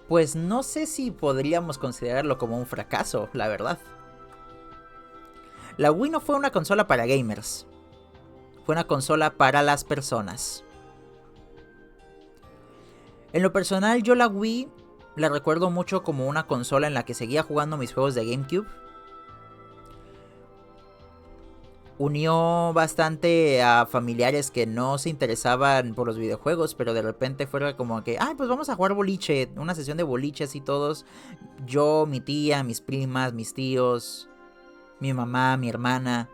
pues no sé si podríamos considerarlo como un fracaso, la verdad. La Wii no fue una consola para gamers. Fue una consola para las personas. En lo personal, yo la Wii la recuerdo mucho como una consola en la que seguía jugando mis juegos de GameCube. Unió bastante a familiares que no se interesaban por los videojuegos, pero de repente fuera como que, ay, pues vamos a jugar boliche, una sesión de boliche así todos. Yo, mi tía, mis primas, mis tíos, mi mamá, mi hermana.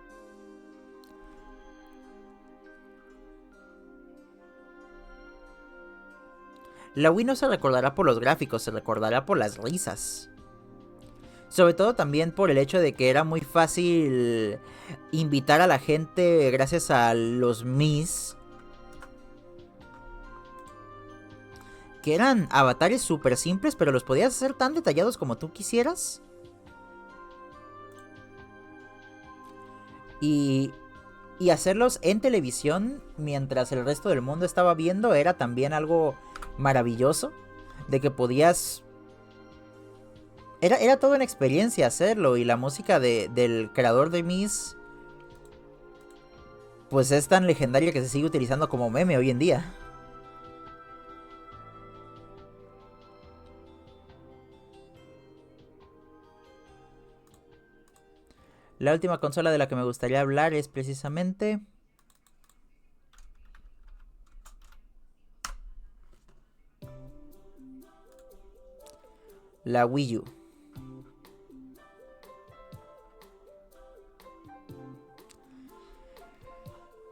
La Wii no se recordará por los gráficos, se recordará por las risas. Sobre todo también por el hecho de que era muy fácil invitar a la gente gracias a los Mis, que eran avatares súper simples, pero los podías hacer tan detallados como tú quisieras. Y hacerlos en televisión mientras el resto del mundo estaba viendo era también algo maravilloso. De que podías... Era toda una experiencia hacerlo. Y la música del creador de Mis, pues es tan legendaria que se sigue utilizando como meme hoy en día. La última consola de la que me gustaría hablar es precisamente la Wii U.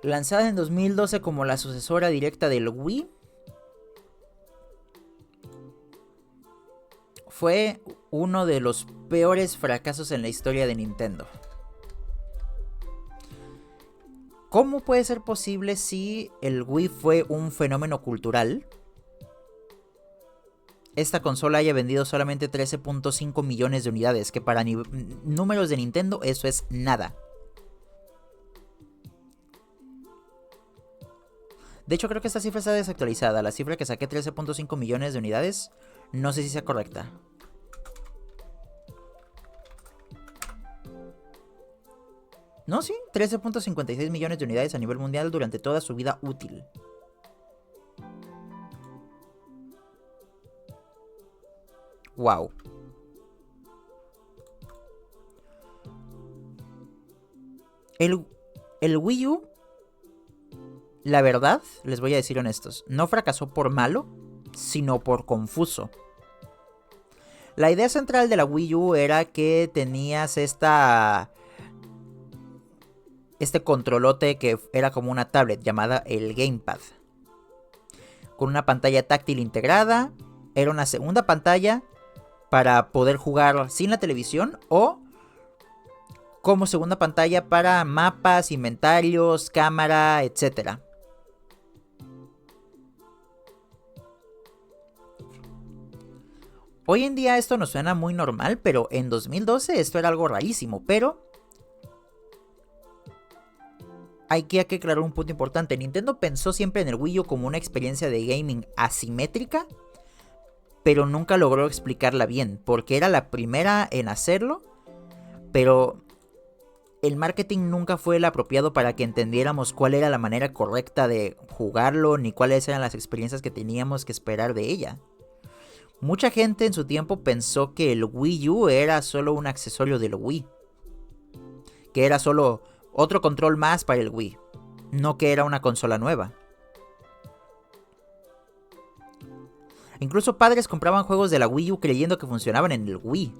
Lanzada en 2012 como la sucesora directa del Wii, fue uno de los peores fracasos en la historia de Nintendo. ¿Cómo puede ser posible si el Wii fue un fenómeno cultural? Esta consola haya vendido solamente 13.5 millones de unidades, que para números de Nintendo eso es nada. De hecho, creo que esta cifra está desactualizada. La cifra que saqué, 13.5 millones de unidades, no sé si sea correcta. No, sí, 13.56 millones de unidades a nivel mundial durante toda su vida útil. Wow. El Wii U, la verdad, les voy a decir honestos, no fracasó por malo, sino por confuso. La idea central de la Wii U era que tenías este controlote que era como una tablet llamada el Gamepad, con una pantalla táctil integrada. Era una segunda pantalla para poder jugar sin la televisión o como segunda pantalla para mapas, inventarios, cámara, etc. Hoy en día esto nos suena muy normal, pero en 2012 esto era algo rarísimo. Pero hay que aclarar un punto importante. Nintendo pensó siempre en el Wii U como una experiencia de gaming asimétrica, pero nunca logró explicarla bien, porque era la primera en hacerlo, pero el marketing nunca fue el apropiado para que entendiéramos cuál era la manera correcta de jugarlo, ni cuáles eran las experiencias que teníamos que esperar de ella. Mucha gente en su tiempo pensó que el Wii U era solo un accesorio del Wii, que era solo otro control más para el Wii, no que era una consola nueva. Incluso padres compraban juegos de la Wii U creyendo que funcionaban en el Wii.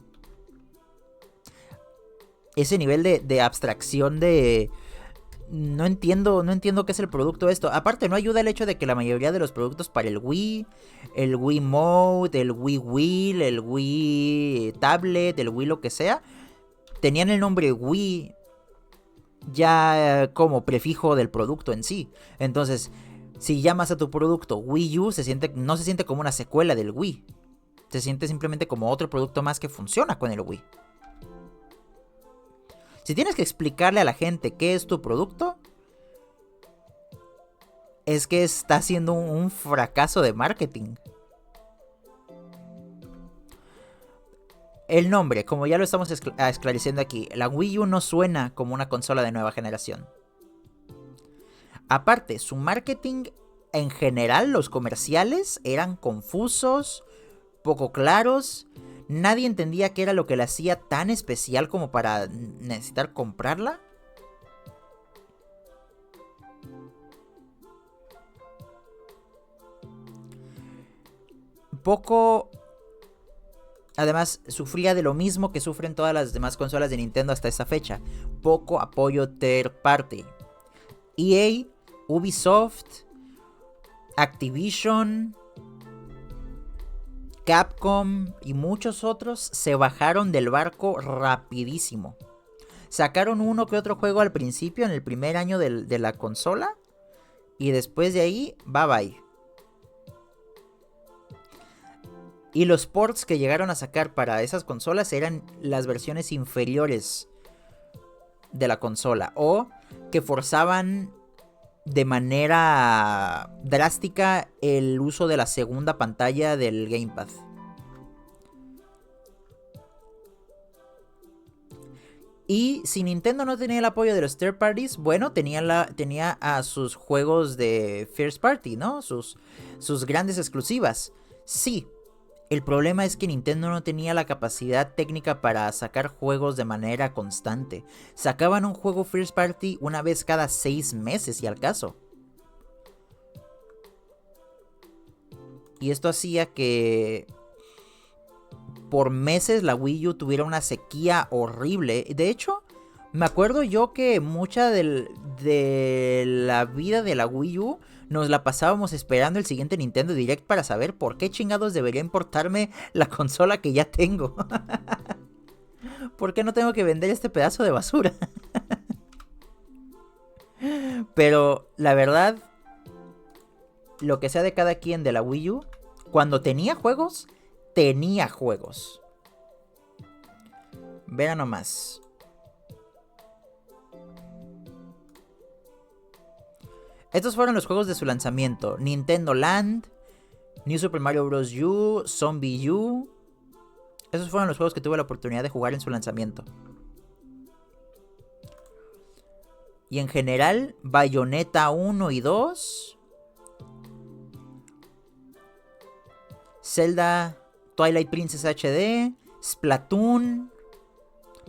Ese nivel de abstracción de... No entiendo qué es el producto de esto. Aparte, no ayuda el hecho de que la mayoría de los productos para el Wii Mode, el Wii Wheel, el Wii Tablet, el Wii lo que sea, tenían el nombre Wii ya como prefijo del producto en sí. Entonces, si llamas a tu producto Wii U, no se siente como una secuela del Wii. Se siente simplemente como otro producto más que funciona con el Wii. Si tienes que explicarle a la gente qué es tu producto, es que está siendo un fracaso de marketing. El nombre, como ya lo estamos esclareciendo aquí, la Wii U no suena como una consola de nueva generación. Aparte, su marketing en general, los comerciales eran confusos, poco claros. Nadie entendía qué era lo que la hacía tan especial como para necesitar comprarla. Poco... Además, sufría de lo mismo que sufren todas las demás consolas de Nintendo hasta esa fecha. Poco apoyo third party. EA, Ubisoft, Activision, Capcom y muchos otros se bajaron del barco rapidísimo. Sacaron uno que otro juego al principio, en el primer año de la consola, y después de ahí, bye bye. Y los ports que llegaron a sacar para esas consolas eran las versiones inferiores de la consola, o que forzaban de manera drástica el uso de la segunda pantalla del Gamepad. Y si Nintendo no tenía el apoyo de los third parties, bueno, tenía a sus juegos de first party, ¿no? Sus grandes exclusivas. Sí, el problema es que Nintendo no tenía la capacidad técnica para sacar juegos de manera constante. Sacaban un juego first party una vez cada 6 meses, si al caso. Y esto hacía que por meses la Wii U tuviera una sequía horrible. De hecho, me acuerdo yo que mucha de la vida de la Wii U nos la pasábamos esperando el siguiente Nintendo Direct para saber por qué chingados debería importarme la consola que ya tengo. ¿Por qué no tengo que vender este pedazo de basura? Pero la verdad, lo que sea de cada quien de la Wii U, cuando tenía juegos, tenía juegos. Vean nomás. Estos fueron los juegos de su lanzamiento: Nintendo Land, New Super Mario Bros. U, Zombie U. Esos fueron los juegos que tuve la oportunidad de jugar en su lanzamiento. Y en general, Bayonetta 1 y 2, Zelda Twilight Princess HD, Splatoon,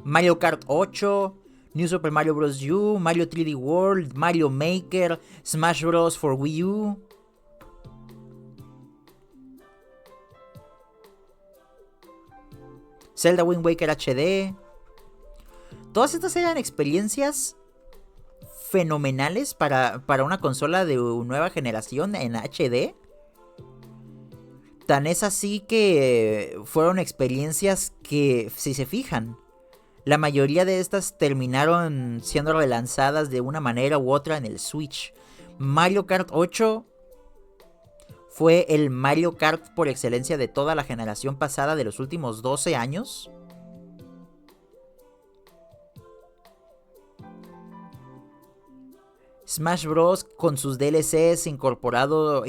Mario Kart 8, New Super Mario Bros. U, Mario 3D World, Mario Maker, Smash Bros. For Wii U. Zelda Wind Waker HD. Todas estas eran experiencias fenomenales para una consola de nueva generación en HD. Tan es así que fueron experiencias que, si se fijan, la mayoría de estas terminaron siendo relanzadas de una manera u otra en el Switch. Mario Kart 8 fue el Mario Kart por excelencia de toda la generación pasada de los últimos 12 años. Smash Bros. Con sus DLCs incorporando,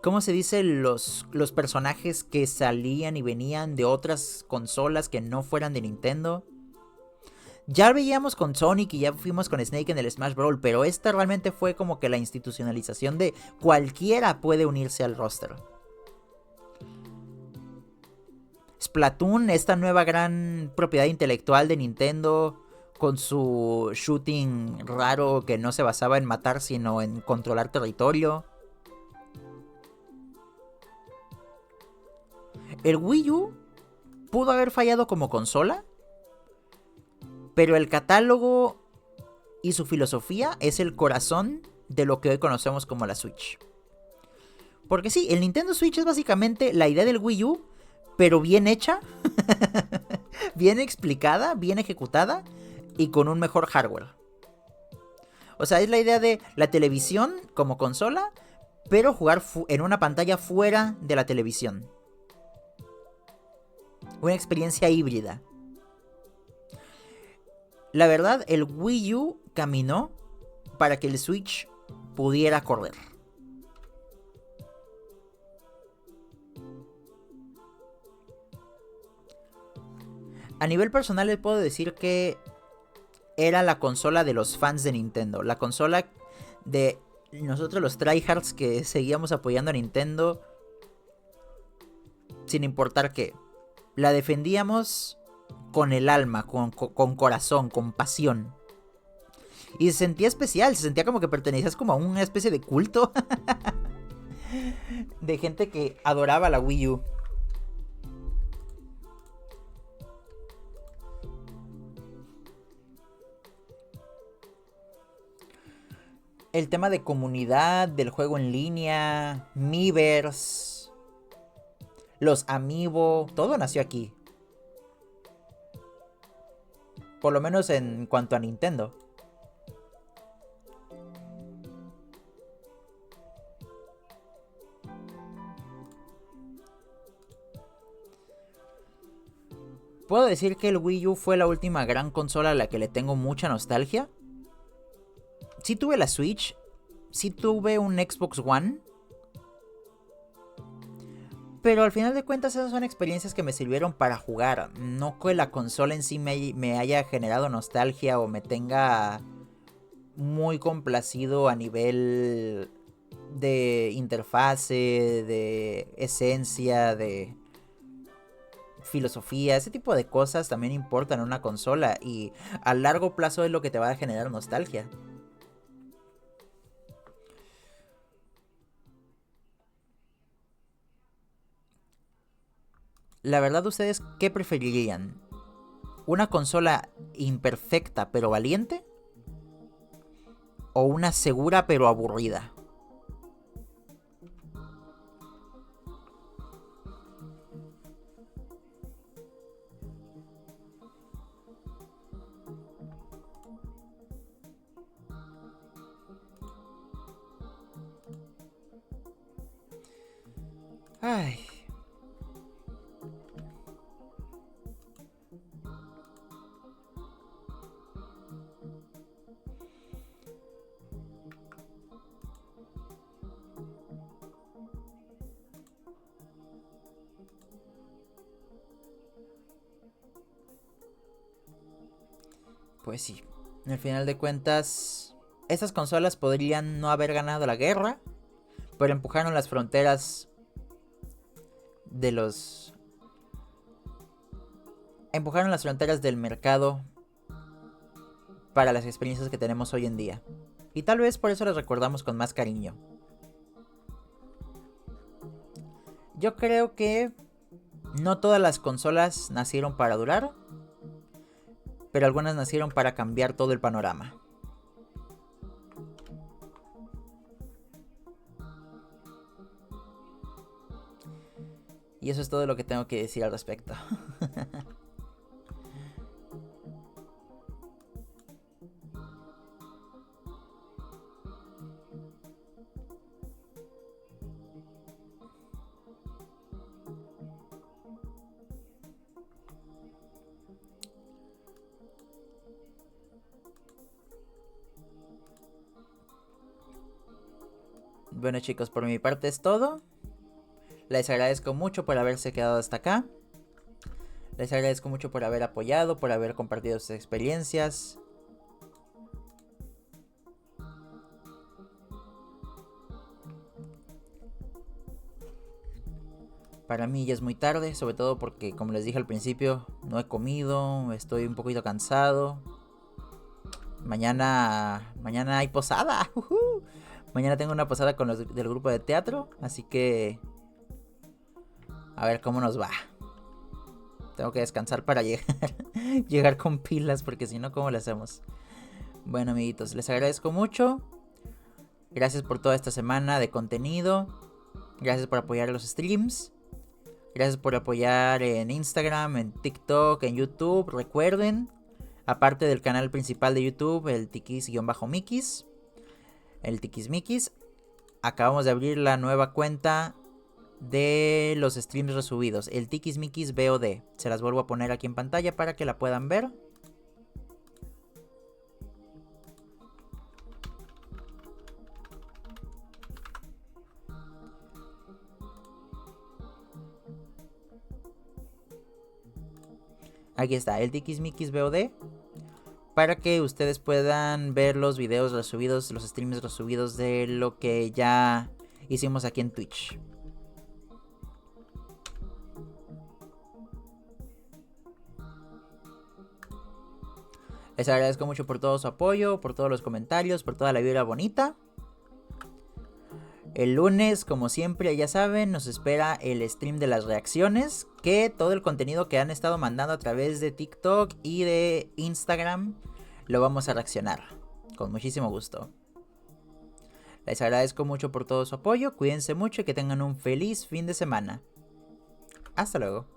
¿cómo se dice? Los personajes que salían y venían de otras consolas que no fueran de Nintendo. Ya veíamos con Sonic y ya fuimos con Snake en el Smash Bros. Pero esta realmente fue como que la institucionalización de cualquiera puede unirse al roster. Splatoon, esta nueva gran propiedad intelectual de Nintendo, con su shooting raro que no se basaba en matar sino en controlar territorio. El Wii U pudo haber fallado como consola, pero el catálogo y su filosofía es el corazón de lo que hoy conocemos como la Switch. Porque sí, el Nintendo Switch es básicamente la idea del Wii U, pero bien hecha, bien explicada, bien ejecutada y con un mejor hardware. O sea, es la idea de la televisión como consola, pero jugar en una pantalla fuera de la televisión. Una experiencia híbrida. La verdad, el Wii U caminó para que el Switch pudiera correr. A nivel personal les puedo decir que era la consola de los fans de Nintendo. La consola de nosotros los tryhards que seguíamos apoyando a Nintendo sin importar qué. La defendíamos con el alma, con corazón, con pasión. Y se sentía especial, se sentía como que pertenecías como a una especie de culto de gente que adoraba la Wii U. El tema de comunidad, del juego en línea, Miiverse, los Amiibo, todo nació aquí. Por lo menos en cuanto a Nintendo. Puedo decir que el Wii U fue la última gran consola a la que le tengo mucha nostalgia. Sí tuve la Switch, sí tuve un Xbox One, pero al final de cuentas esas son experiencias que me sirvieron para jugar. No que la consola en sí me haya generado nostalgia o me tenga muy complacido a nivel de interfase, de esencia, de filosofía. Ese tipo de cosas también importan en una consola y a largo plazo es lo que te va a generar nostalgia. La verdad, ¿ustedes qué preferirían? ¿Una consola imperfecta pero valiente? ¿O una segura pero aburrida? Ay. Pues sí. Al final de cuentas, estas consolas podrían no haber ganado la guerra, pero empujaron las fronteras de los... Empujaron las fronteras del mercado para las experiencias que tenemos hoy en día. Y tal vez por eso las recordamos con más cariño. Yo creo que no todas las consolas nacieron para durar, pero algunas nacieron para cambiar todo el panorama. Y eso es todo lo que tengo que decir al respecto. Bueno chicos, por mi parte es todo. Les agradezco mucho por haberse quedado hasta acá. Les agradezco mucho por haber apoyado, por haber compartido sus experiencias. Para mí ya es muy tarde, sobre todo porque, como les dije al principio, no he comido, estoy un poquito cansado. Mañana hay posada. Mañana tengo una posada con los del grupo de teatro, así que a ver cómo nos va. Tengo que descansar para llegar con pilas, porque si no, ¿cómo le hacemos? Bueno, amiguitos, les agradezco mucho. Gracias por toda esta semana de contenido. Gracias por apoyar los streams. Gracias por apoyar en Instagram, en TikTok, en YouTube. Recuerden, aparte del canal principal de YouTube, el Tikis-Mikis, el Tikis-Mikis, acabamos de abrir la nueva cuenta de los streams resubidos, el Tikis-Mikis VOD. Se las vuelvo a poner aquí en pantalla para que la puedan ver. Aquí está, el Tikis-Mikis VOD. Para que ustedes puedan ver los videos resubidos, los streams resubidos de lo que ya hicimos aquí en Twitch. Les agradezco mucho por todo su apoyo, por todos los comentarios, por toda la vibra bonita. El lunes, como siempre, ya saben, nos espera el stream de las reacciones. Que todo el contenido que han estado mandando a través de TikTok y de Instagram lo vamos a reaccionar. Con muchísimo gusto. Les agradezco mucho por todo su apoyo. Cuídense mucho y que tengan un feliz fin de semana. Hasta luego.